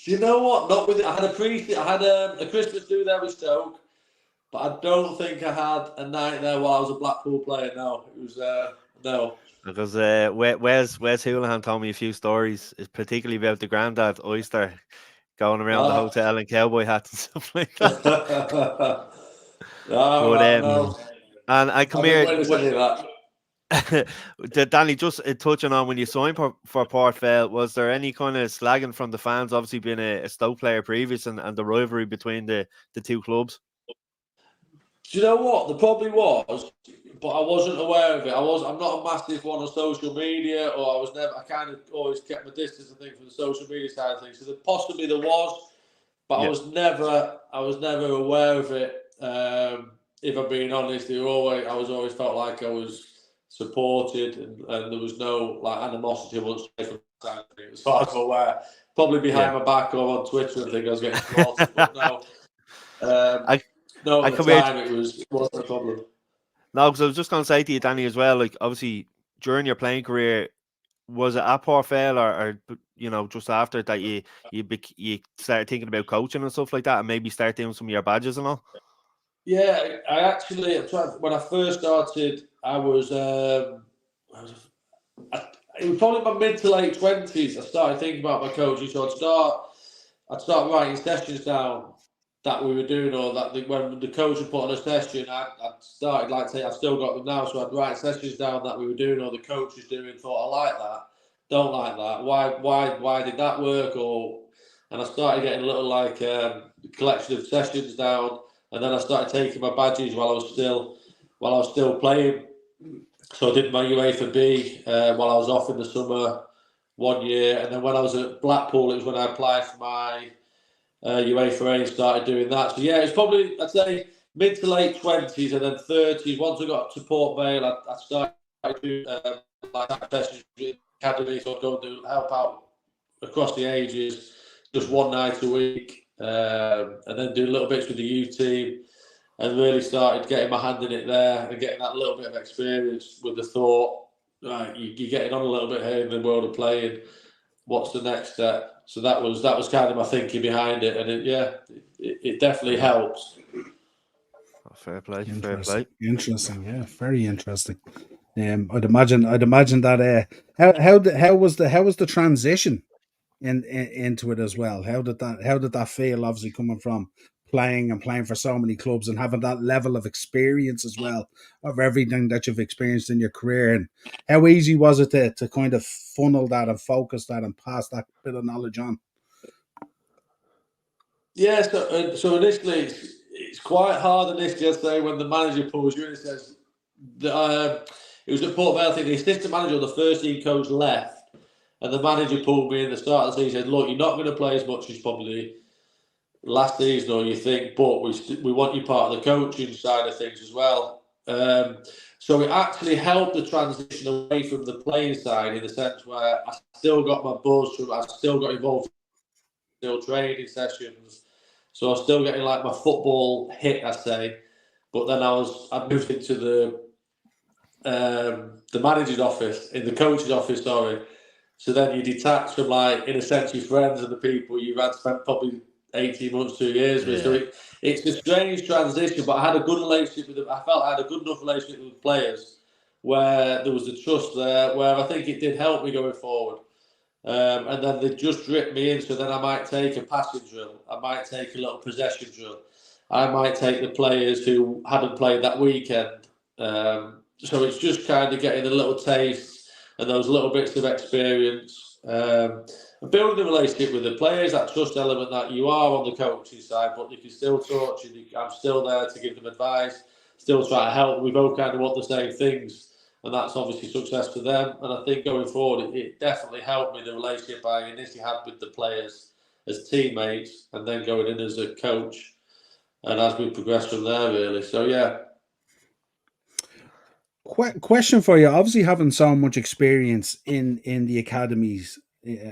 Speaker 3: you know what? Not with it. I had a Christmas do there with Stoke, but I don't think I had a night there while I was a Blackpool player. No, it was no.
Speaker 2: Because Wes Houlihan told me a few stories, particularly about the granddad Oyster going around the hotel in cowboy hats and stuff like that.
Speaker 3: No.
Speaker 2: And I come here. Danny, just touching on when you signed for Port Vale, was there any kind of slagging from the fans? Obviously, being a Stoke player previous, and the rivalry between the two clubs.
Speaker 3: Do you know what? There probably was, but I wasn't aware of it. I'm not a massive one on social media, or I kind of always kept my distance, I think, from the social media side of things. So possibly there was, but I was never aware of it. If I'm being honest, I always felt like I was supported, and there was no animosity once from the side of me, as far as I'm aware. Probably behind my back or on Twitter and think I was getting supported, but no. At the time it wasn't a problem.
Speaker 2: No, because I was just going to say to you, Danny, as well, like obviously during your playing career, was it at Port Vale or just after that you started thinking about coaching and stuff like that, and maybe start doing some of your badges and all?
Speaker 3: Yeah, I actually, when I first started, it was probably my mid to late 20s. I started thinking about my coaching, so I'd start writing sessions down that we were doing, or that when the coach would put on a session, I'd started, like say, I've still got them now, so I'd write sessions down that we were doing, or the coach was doing, thought, I like that, don't like that, why did that work, and I started getting a little collection of sessions down. And then I started taking my badges while I was still playing. So I did my UEFA B while I was off in the summer 1 year, and then when I was at Blackpool, it was when I applied for my UEFA A and started doing that. So it's probably, I'd say, mid to late 20s and then 30s. Once I got to Port Vale, I started doing sessions with the academy, so I'd go and help out across the ages. just one night a week, and then do little bits with the youth team, and really started getting my hand in it there and getting that little bit of experience with the thought, right, you're getting on a little bit here in the world of playing. What's the next step? So that was kind of my thinking behind it, and it definitely helps.
Speaker 2: Oh, fair play.
Speaker 1: Interesting, yeah, very interesting. I'd imagine that. How was the transition into it as well? How did that feel? Obviously, coming from playing for so many clubs and having that level of experience as well of everything that you've experienced in your career, and how easy was it to kind of funnel that and focus that and pass that bit of knowledge on?
Speaker 3: Yeah, so initially it's quite hard initially, I'd say, when the manager pulls you in and says that it was at Port Vale, I think the assistant manager or the first team coach left, and the manager pulled me in the start of the season. Said, "Look, you're not going to play as much as probably last season or you think, but we want you part of the coaching side of things as well." So it actually helped the transition away from the playing side in the sense where I still got my buzz, I still got involved in still training sessions, so I was still getting like my football hit, I say. But then I moved into the manager's office, in the coach's office, sorry. So then you detach from, like, in a sense, your friends and the people you've had spent probably 18 months, 2 years with. So it's a strange transition, but I had a good relationship with them. I felt I had a good enough relationship with the players where there was the trust there, where I think it did help me going forward. And then they just dripped me in. So then I might take a passing drill. I might take a little possession drill. I might take the players who hadn't played that weekend. So it's just kind of getting a little taste and those little bits of experience. And building a relationship with the players, that trust element that you are on the coaching side, but if you still talk, I'm still there to give them advice, still try to help. We both kind of want the same things, and that's obviously success for them. And I think going forward, it definitely helped me, the relationship I initially had with the players as teammates, and then going in as a coach, and as we progress from there, really. So, yeah.
Speaker 1: Question for you. Obviously, having so much experience in the academies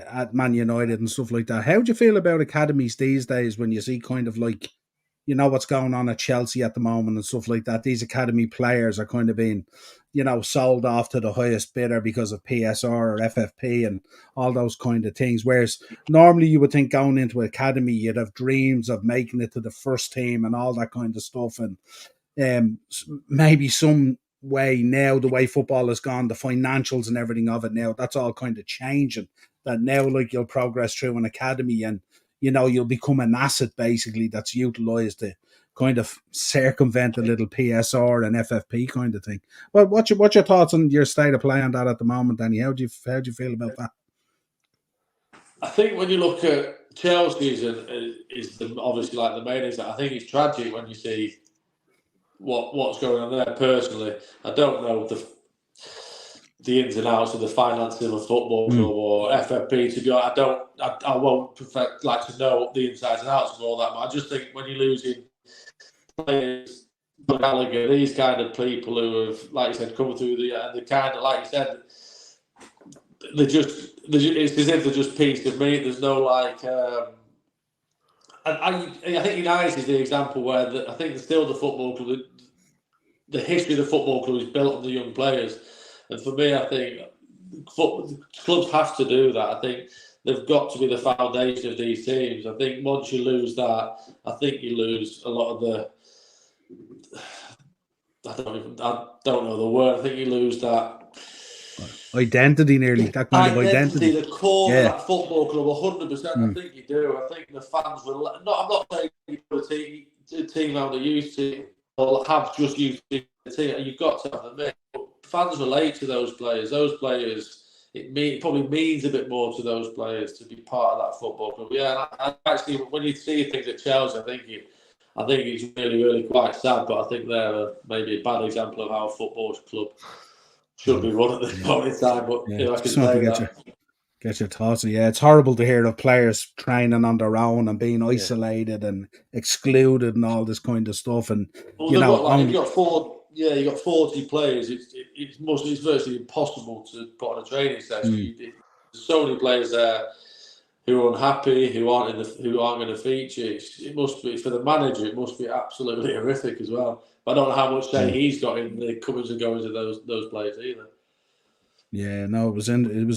Speaker 1: at Man United and stuff like that, how do you feel about academies these days when you see kind of like, you know, what's going on at Chelsea at the moment and stuff like that? These academy players are kind of being, you know, sold off to the highest bidder because of PSR or FFP and all those kind of things. Whereas normally you would think going into academy, you'd have dreams of making it to the first team and all that kind of stuff. And maybe some way now, the way football has gone, the financials and everything of it now, that's all kind of changing. That now, like, you'll progress through an academy and, you know, you'll become an asset basically that's utilised to kind of circumvent a little PSR and FFP kind of thing. Well, what's your thoughts on your state of play on that at the moment, Danny? How do you feel about that?
Speaker 3: I think when you look at Chelsea's is obviously like the main is that I think it's tragic when you see what's going on there. Personally, I don't know the ins and outs of the finances of a football club or FFP. To be honest, I won't like to know the insides and outs of all that. But I just think when you're losing players, Gallagher, these kind of people who have, like you said, come through the kind of, like you said, it's as if they're just pieced of meat. There's no like. I think United is the example where I think still the football club, the history of the football club is built on the young players, and for me, I think clubs have to do that. I think they've got to be the foundation of these teams. I think once you lose that, I think you lose a lot of the. I don't know the word. I think you lose that.
Speaker 1: Identity, nearly that kind of identity.
Speaker 3: The core of that football club, 100%. I think you do. I think the fans will. I'm not saying you put a team out the youth team or have just youth team. You've got to have them in. But fans relate to those players. Those players, it probably means a bit more to those players to be part of that football club. Yeah, and actually, when you see things at Chelsea, I think it's really, really quite sad. But I think they're maybe a bad example of how a football club should be run at this point in time, but I can say that.
Speaker 1: Get your thoughts. Yeah, it's horrible to hear of players training on their own and being isolated and excluded and all this kind of stuff. And
Speaker 3: you've got 40 players. It's virtually impossible to put on a training session. There's so many players there who are unhappy, who aren't going to feature. It must be for the manager. It must be absolutely horrific as well. But I don't know how much say he's got in the comings and goings of those players either.
Speaker 1: Yeah, no, it was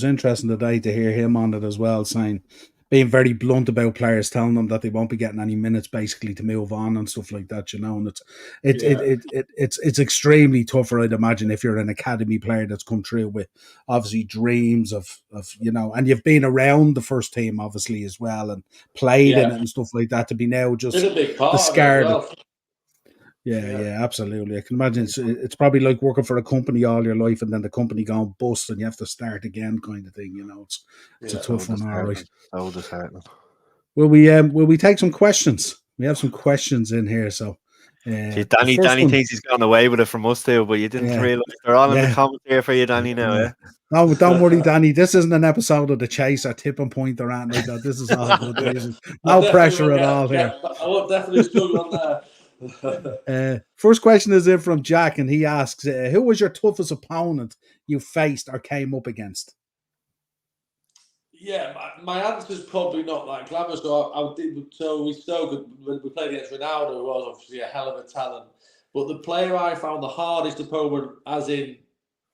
Speaker 1: interesting today to hear him on it as well, being very blunt about players, telling them that they won't be getting any minutes basically to move on and stuff like that, and it's extremely tough, I'd imagine, if you're an academy player that's come through with obviously dreams of and you've been around the first team obviously as well and played in it and stuff like that, to be now just
Speaker 3: a big part
Speaker 1: discarded.
Speaker 3: Of it as well.
Speaker 1: Yeah, absolutely. I can imagine it's probably like working for a company all your life and then the company going bust and you have to start again, kind of thing. It's a tough one, all right.
Speaker 2: So disheartening.
Speaker 1: Will we take some questions? We have some questions in here, so.
Speaker 2: Danny thinks he's gone away with it from us too, but you didn't realise they're all in the comments here for you, Danny. Now,
Speaker 1: No, don't worry, Danny. This isn't an episode of The Chase or Tipping Point or anything like that. This is all good. No pressure at all here.
Speaker 3: I will definitely struggle on there.
Speaker 1: First question is in from Jack, and he asks, who was your toughest opponent you faced or came up against?
Speaker 3: Yeah, my answer is probably not that glamorous. We played against Ronaldo, who was obviously a hell of a talent. But the player I found the hardest opponent, as in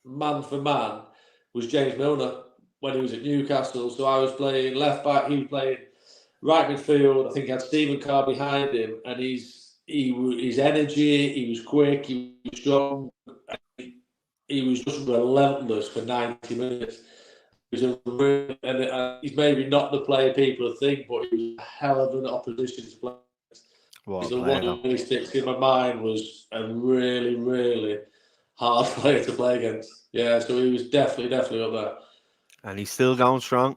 Speaker 3: man for man, was James Milner when he was at Newcastle. So I was playing left back, he was playing right midfield. I think he had Stephen Carr behind him, and his energy, he was quick, he was strong, he was just relentless for 90 minutes. He's maybe not the player people think, but he was a hell of an opposition to play. The one who sticks in my mind was a really, really hard player to play against. Yeah, so he was definitely up there.
Speaker 2: And he's still going strong.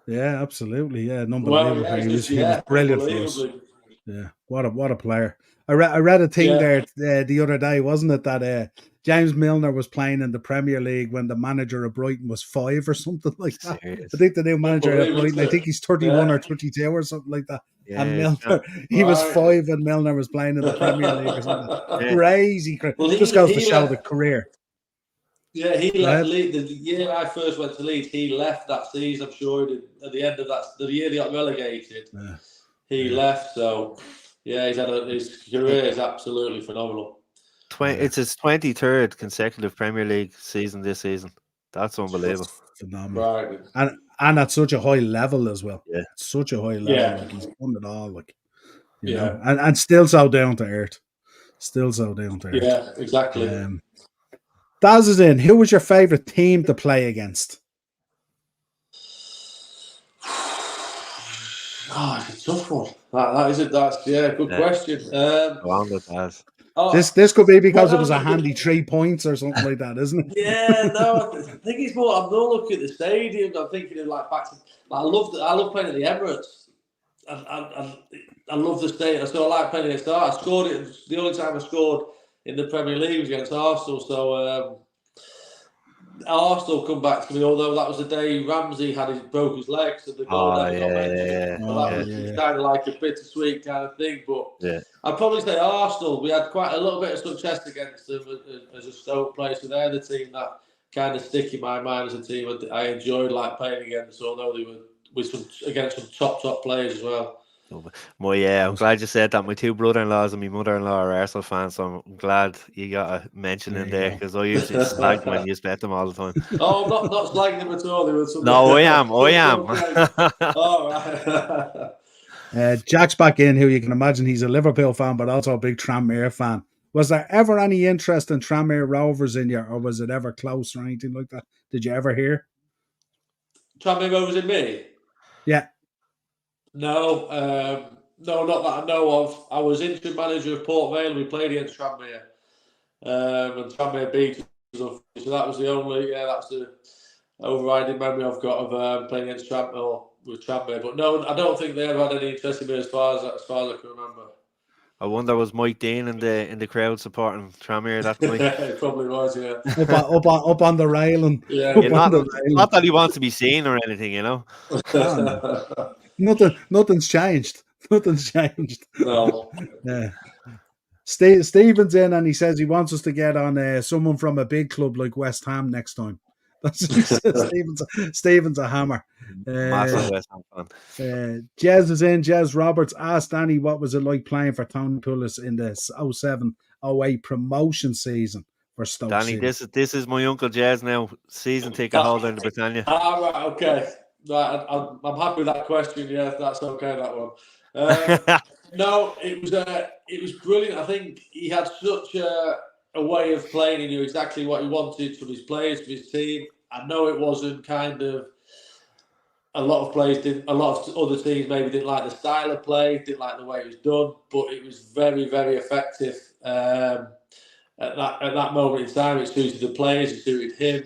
Speaker 1: Yeah, absolutely. Yeah, unbelievable. He was brilliant for us. Yeah, what a player. I read a thing there the other day, wasn't it, that James Milner was playing in the Premier League when the manager of Brighton was 5 or something like that. I think the new manager of Brighton, I think he's 31 or 32 or something like that. Yeah, and Milner, he was 5 and Milner was playing in the Premier League or something. Crazy. Well, just goes to show the career.
Speaker 3: Yeah, he left Leeds. The year I first went to Leeds, he left that season. I'm sure at the end of the year they got relegated. Yeah. He left, so his career is absolutely phenomenal.
Speaker 2: It's his 23rd consecutive Premier League season this season. That's unbelievable.
Speaker 1: Phenomenal. Right. And at such a high level as well.
Speaker 2: Yeah.
Speaker 1: Such a high level. Yeah. Like he's won it all. Like, you know, and still so down to earth.
Speaker 3: Yeah, exactly.
Speaker 1: Daz is in. Who was your favourite team to play against?
Speaker 3: Oh, it's a tough one. That's good question.
Speaker 1: This could be because it was a handy 3 points or something like that, isn't it?
Speaker 3: Yeah, no, I think it's more. I'm not looking at the stadium. I'm thinking of back to. I love playing at the Emirates. I love the stadium. So I like playing against Arsenal. I scored it. The only time I scored in the Premier League was against Arsenal. So Arsenal come back to me. Although that was the day Ramsey broke his leg, so the goal never got mentioned. So that was kind of like a bittersweet kind of thing. But I'd probably say Arsenal. We had quite a little bit of success against them as a Stoke player. So they're the team that kind of stick in my mind as a team I enjoyed playing against. Although they were against some top players as well.
Speaker 2: I'm glad you said that. My 2 brother-in-laws and my mother-in-law are Arsenal fans, so I'm glad you got a mention in there, because I usually slag when you bet them all the time.
Speaker 3: Oh, I'm not slagging them at all.
Speaker 2: No, I am.
Speaker 3: All
Speaker 1: right. Jack's back in, who you can imagine he's a Liverpool fan, but also a big Tranmere fan. Was there ever any interest in Tranmere Rovers in you, or was it ever close or anything like that? Did you ever hear?
Speaker 3: Tranmere Rovers in me?
Speaker 1: Yeah.
Speaker 3: No, not that I know of. I was interim manager of Port Vale. We played against Tranmere, and Tranmere beat us. So that was the only, that's the overriding memory I've got of playing against Tranmere. But no, I don't think they ever had any interest in me as far as I can remember.
Speaker 2: I wonder, was Mike Dean in the crowd supporting Tranmere that night?
Speaker 3: It probably was, yeah.
Speaker 1: up on the railing.
Speaker 3: Yeah,
Speaker 2: not that he wants to be seen or anything, you know.
Speaker 1: Nothing's changed.
Speaker 3: No.
Speaker 1: Yeah. Stephen's in, and he says he wants us to get on someone from a big club like West Ham next time. That's what he says. Stephen's a hammer.
Speaker 2: Massive West Ham fan.
Speaker 1: Jez is in. Jez Roberts asked Danny what was it like playing for Tony Pulis in the 07-08 promotion season for Stoke
Speaker 2: Danny,
Speaker 1: City.
Speaker 2: this is my Uncle Jez now, season ticket holder in the Britannia.
Speaker 3: Right, okay. Right, I'm happy with that question. Yeah, if that's okay, that one. No, it was brilliant. I think he had such a way of playing. He knew exactly what he wanted from his players, from his team. I know it wasn't kind of a lot of players didn't. A lot of other teams maybe didn't like the style of play, didn't like the way it was done, but it was very, very effective. At that moment in time, it suited the players, it suited him.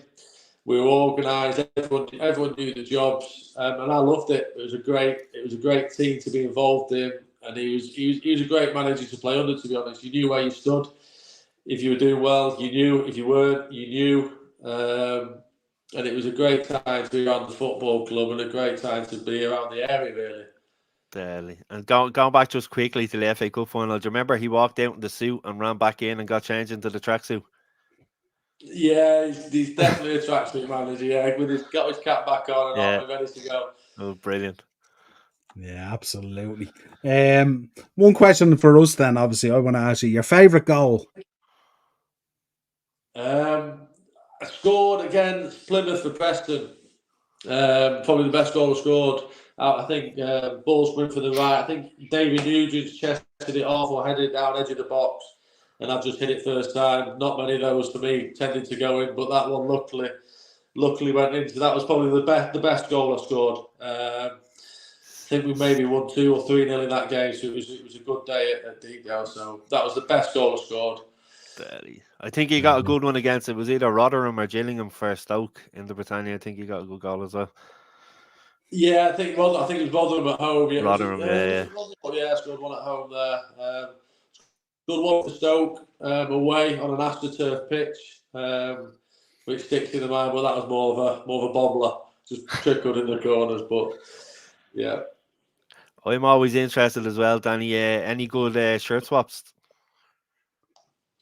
Speaker 3: We were organised. Everyone knew the jobs, and I loved it. It was a great team to be involved in, and he was a great manager to play under. To be honest, you knew where you stood. If you were doing well, you knew. If you weren't, you knew. And it was a great time to be around the football club and a great time to be around the area, really.
Speaker 2: Deadly. And going back just quickly to the FA Cup final, do you remember he walked out in the suit and ran back in and got changed into the tracksuit?
Speaker 3: Yeah, he's definitely a tracksuit manager. Yeah, got his cap back on and all, ready to go.
Speaker 2: Oh, brilliant.
Speaker 1: Yeah, absolutely. One question for us then, obviously, I want to ask you, your favourite goal?
Speaker 3: I scored against Plymouth for Preston. Probably the best goal I scored. I think ball sprint for the right. I think David Nugent chested it off or headed it down edge of the box, and I've just hit it first time. Not many of those for me tended to go in, but that one luckily went into. That was probably the best goal I scored. I think we maybe won 2 or 3-0 in that game, so it was a good day at Deepdale. So that was the best goal I scored.
Speaker 2: I think he got a good one against it. Was either Rotherham or Gillingham for Stoke in the Britannia. I think he got a good goal as well.
Speaker 3: Yeah, I think it was Rotherham at home. Yeah,
Speaker 2: Rotherham,
Speaker 3: yeah, scored one at home there. Good one for Stoke away on an AstroTurf pitch, which sticks in the mind. But that was more of a bobbler, just trickled in the corners. But yeah,
Speaker 2: I'm always interested as well, Danny. Any good shirt swaps?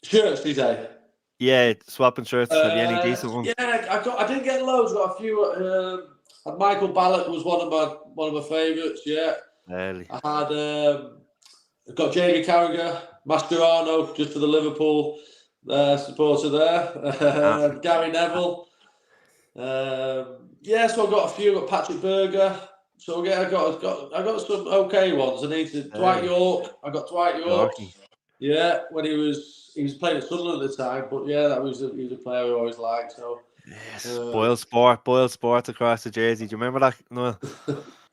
Speaker 3: Shirts, did you say?
Speaker 2: Yeah, swapping shirts. Have you any decent ones?
Speaker 3: Yeah, I didn't get loads. Got a few. Michael Ballack was one of my favourites. Yeah,
Speaker 2: Really?
Speaker 3: I had got Jamie Carragher, Mascherano, just for the Liverpool supporter there. Gary Neville. Yeah, so I got a few. Got Patrick Berger. So yeah, I got some okay ones. I needed Dwight York. I got Dwight York. Yeah, when he was playing at Sunderland at the time, but yeah, he was a player I always liked. So
Speaker 2: yes, Boyle Sport across the jersey. Do you remember that? No.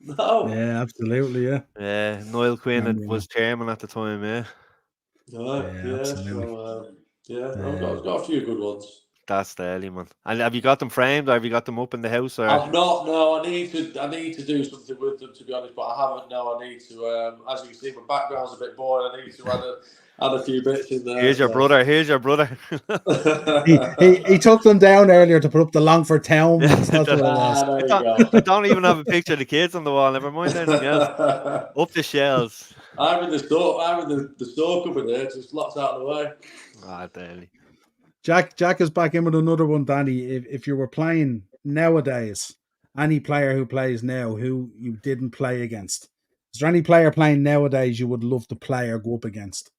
Speaker 3: No.
Speaker 1: Yeah, absolutely. Yeah.
Speaker 2: Yeah, Niall Quinn was chairman at the time. Yeah.
Speaker 1: Absolutely.
Speaker 3: So, I've got a few good ones.
Speaker 2: That's the early man. And have you got them framed, or have you got them up in the house? Or?
Speaker 3: I've not. No, I need to do something with them, to be honest. But I haven't. No, I need to. As you can see, my background's a bit boring. I need to add a few bits in there.
Speaker 2: Here's your brother.
Speaker 1: he took them down earlier to put up the Longford Town ones. That's what it was.
Speaker 2: I don't even have a picture of the kids on the wall. Never mind anything else. Up the shelves.
Speaker 3: I'm in the store cupboard there. Just lots out of the way.
Speaker 2: Ah, daily.
Speaker 1: Jack is back in with another one, Danny. If you were playing nowadays, any player who plays now who you didn't play against, is there any player playing nowadays you would love to play or go up against?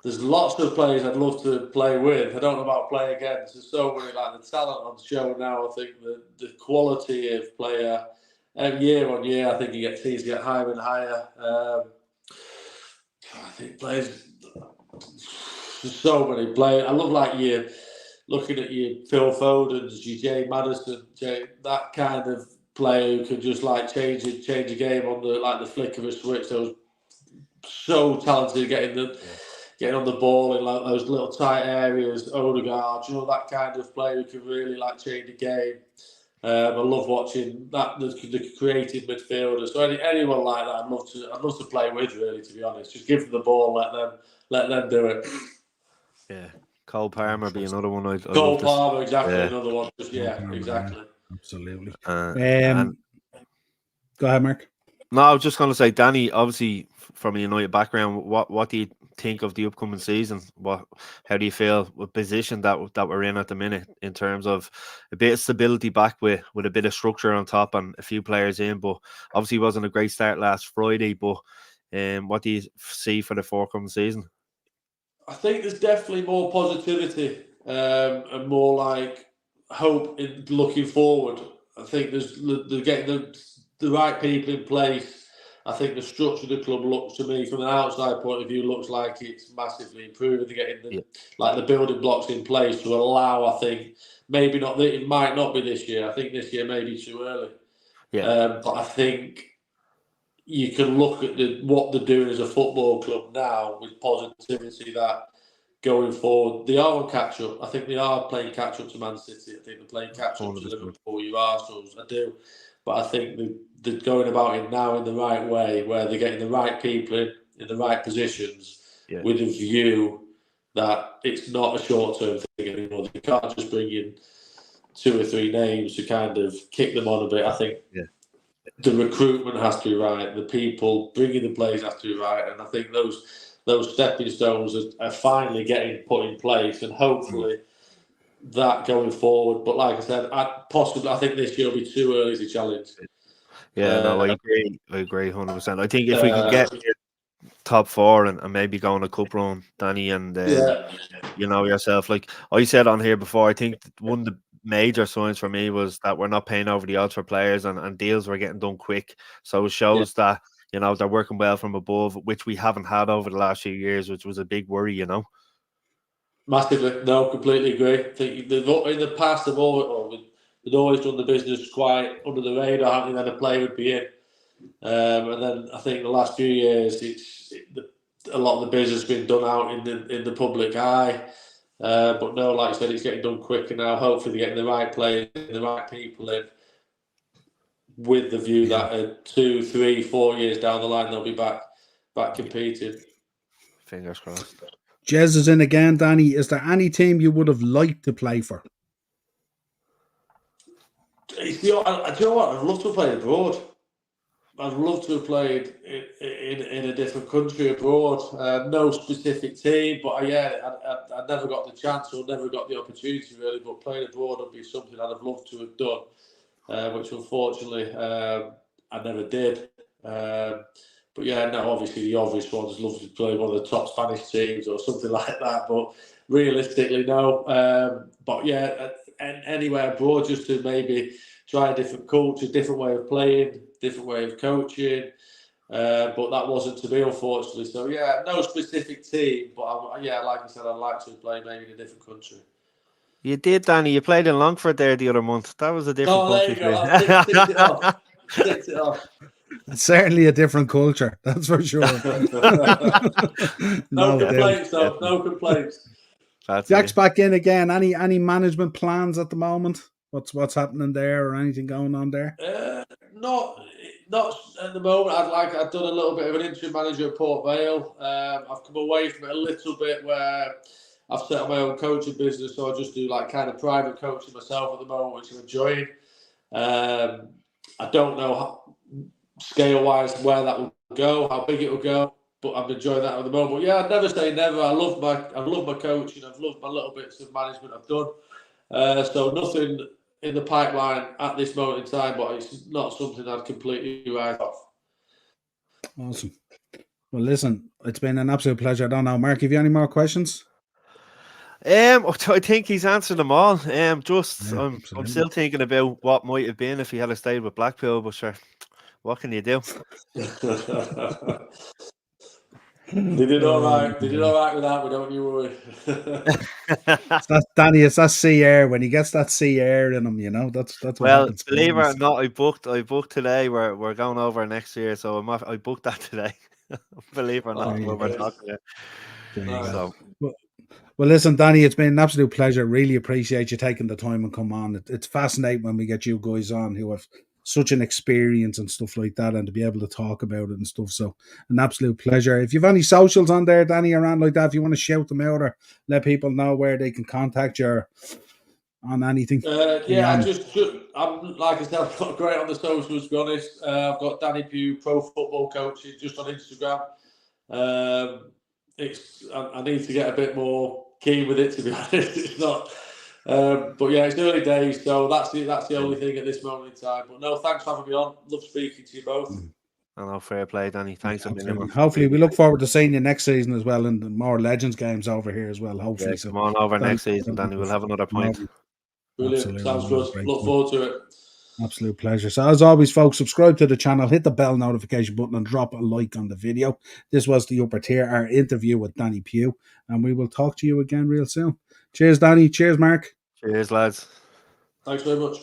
Speaker 3: There's lots of players I'd love to play with. I don't know about play against. There's so many, like the talent on the show now. I think the quality of player year on year, I think he seems to get higher and higher. I think players. There's so many players. I love looking at your Phil Fodens, your Jay Madison, that kind of player who can just change a game on the flick of a switch. Those so talented getting on the ball in those little tight areas. Odegaard, that kind of player who can really change the game. I love watching that the creative midfielders. So anyone like that, I'd love to play with. Really, to be honest, just give them the ball, let them do it.
Speaker 2: Yeah, Cole Palmer be another one.
Speaker 3: Cole Palmer, exactly, another one. Exactly.
Speaker 1: Absolutely.
Speaker 2: And
Speaker 1: go ahead, Mark.
Speaker 2: No, I was just going to say, Danny, obviously from a United background, what do you think of the upcoming season? How do you feel with position that we're in at the minute in terms of a bit of stability back with a bit of structure on top and a few players in? But obviously, it wasn't a great start last Friday. But what do you see for the forthcoming season?
Speaker 3: I think there's definitely more positivity and more like hope in looking forward. I think they're getting the right people in place. I think the structure of the club looks, to me, from an outside point of view, looks like it's massively improving. They're getting the building blocks in place to allow, I think, maybe not, it might not be this year. I think this year may be too early. But I think you can look at what they're doing as a football club now with positivity that going forward, they are on catch up. I think they are playing catch up to Man City. I think they're playing catch up to Liverpool, your Arsenals. I do. But I think they're going about it now in the right way, where they're getting the right people in the right positions with a view that it's not a short-term thing anymore. You can't just bring in 2 or 3 names to kind of kick them on a bit. I think the recruitment has to be right. The people bringing the players has to be right. And I think those stepping stones are finally getting put in place, and hopefully that going forward. But like I said, I think this year will be too early to challenge.
Speaker 2: I agree. I agree 100%. I think if we can get top 4 and maybe go on a cup run, Danny, and you know yourself, like I said on here before, I think one of the major signs for me was that we're not paying over the odds for players, and deals were getting done quick. So it shows that, you know, they're working well from above, which we haven't had over the last few years, which was a big worry, you know.
Speaker 3: Massively, no, completely agree. I think in the past they'd always done the business quite under the radar, haven't they? Then a player would be in, and then I think the last few years a lot of the business has been done out in the public eye. But no, like I said, it's getting done quicker now. Hopefully, they're getting the right players, the right people in, with the view that 2, 3, 4 years down the line they'll be back competing.
Speaker 2: Fingers crossed.
Speaker 1: Jez is in again, Danny. Is there any team you would have liked to play for?
Speaker 3: Do you know what? I'd love to have played abroad. I'd love to have played in a different country abroad. No specific team, but I never got the chance or never got the opportunity really. But playing abroad would be something I'd have loved to have done, which unfortunately I never did. But obviously the obvious ones, love to play one of the top Spanish teams or something like that. But realistically, no. And anywhere abroad, just to maybe try a different culture, different way of playing, different way of coaching. But that wasn't to be, unfortunately. So no specific team. But like I said, I'd like to play maybe in a different country.
Speaker 2: You did, Danny. You played in Longford there the other month. That was a different country.
Speaker 3: There you go. Ticked it off. Ticked it off.
Speaker 1: It's certainly a different culture, that's for sure.
Speaker 3: No complaints, though. No complaints.
Speaker 1: Jack's back in again. Any management plans at the moment? What's happening there, or anything going on there?
Speaker 3: Not at the moment. I've done a little bit of an interim manager at Port Vale. I've come away from it a little bit where I've set up my own coaching business, so I just do like kind of private coaching myself at the moment, which I'm enjoying. I don't know scale-wise where that will go, how big it will go, but I'm enjoying that at the moment. But I'd never say never. I've loved my coaching. I've loved my little bits of management I've done. So nothing in the pipeline at this moment in time, but it's not something I'd completely write off.
Speaker 1: Awesome. Well, listen, it's been an absolute pleasure. I don't know, Mark, have you any more questions?
Speaker 2: I think he's answered them all. I'm still thinking about what might have been if he had stayed with Blackpool, but sure, what can you do?
Speaker 3: They did all right. They did all right without me, don't you worry.
Speaker 1: Danny, it's that sea air. When he gets that sea air in him, you know, that's what happens.
Speaker 2: Believe it or not, I booked today. We're going over next year, so I booked that today. Believe it or not, we're talking about.
Speaker 1: Well, listen, Danny, it's been an absolute pleasure. Really appreciate you taking the time and come on. It's fascinating when we get you guys on who have such an experience and stuff like that, and to be able to talk about it and stuff. So an absolute pleasure. If you've any socials on there, Danny, around like that, if you want to shout them out or let people know where they can contact you on anything.
Speaker 3: I'm like I said, I'm not great on the socials, to be honest. I've got Danny Pugh Pro Football Coaching just on Instagram. I need to get a bit more keen with it, to be honest. It's not. But yeah, it's early days, so that's the only thing at this moment in time. But no, thanks for having me on. Love speaking to you both.
Speaker 2: I know, fair play, Danny. Thanks a million.
Speaker 1: Hopefully, we look forward to seeing you next season as well, and more Legends games over here as well. Hopefully,
Speaker 2: come on over next season, Danny. We'll have another point.
Speaker 3: Brilliant.
Speaker 1: Absolutely.
Speaker 3: Sounds good. Look forward to it.
Speaker 1: Absolute pleasure. So as always, folks, subscribe to the channel, hit the bell notification button, and drop a like on the video. This was the Upper Tier, our interview with Danny Pugh, and we will talk to you again real soon. Cheers, Danny. Cheers, Mark.
Speaker 2: Cheers, lads.
Speaker 3: Thanks very much.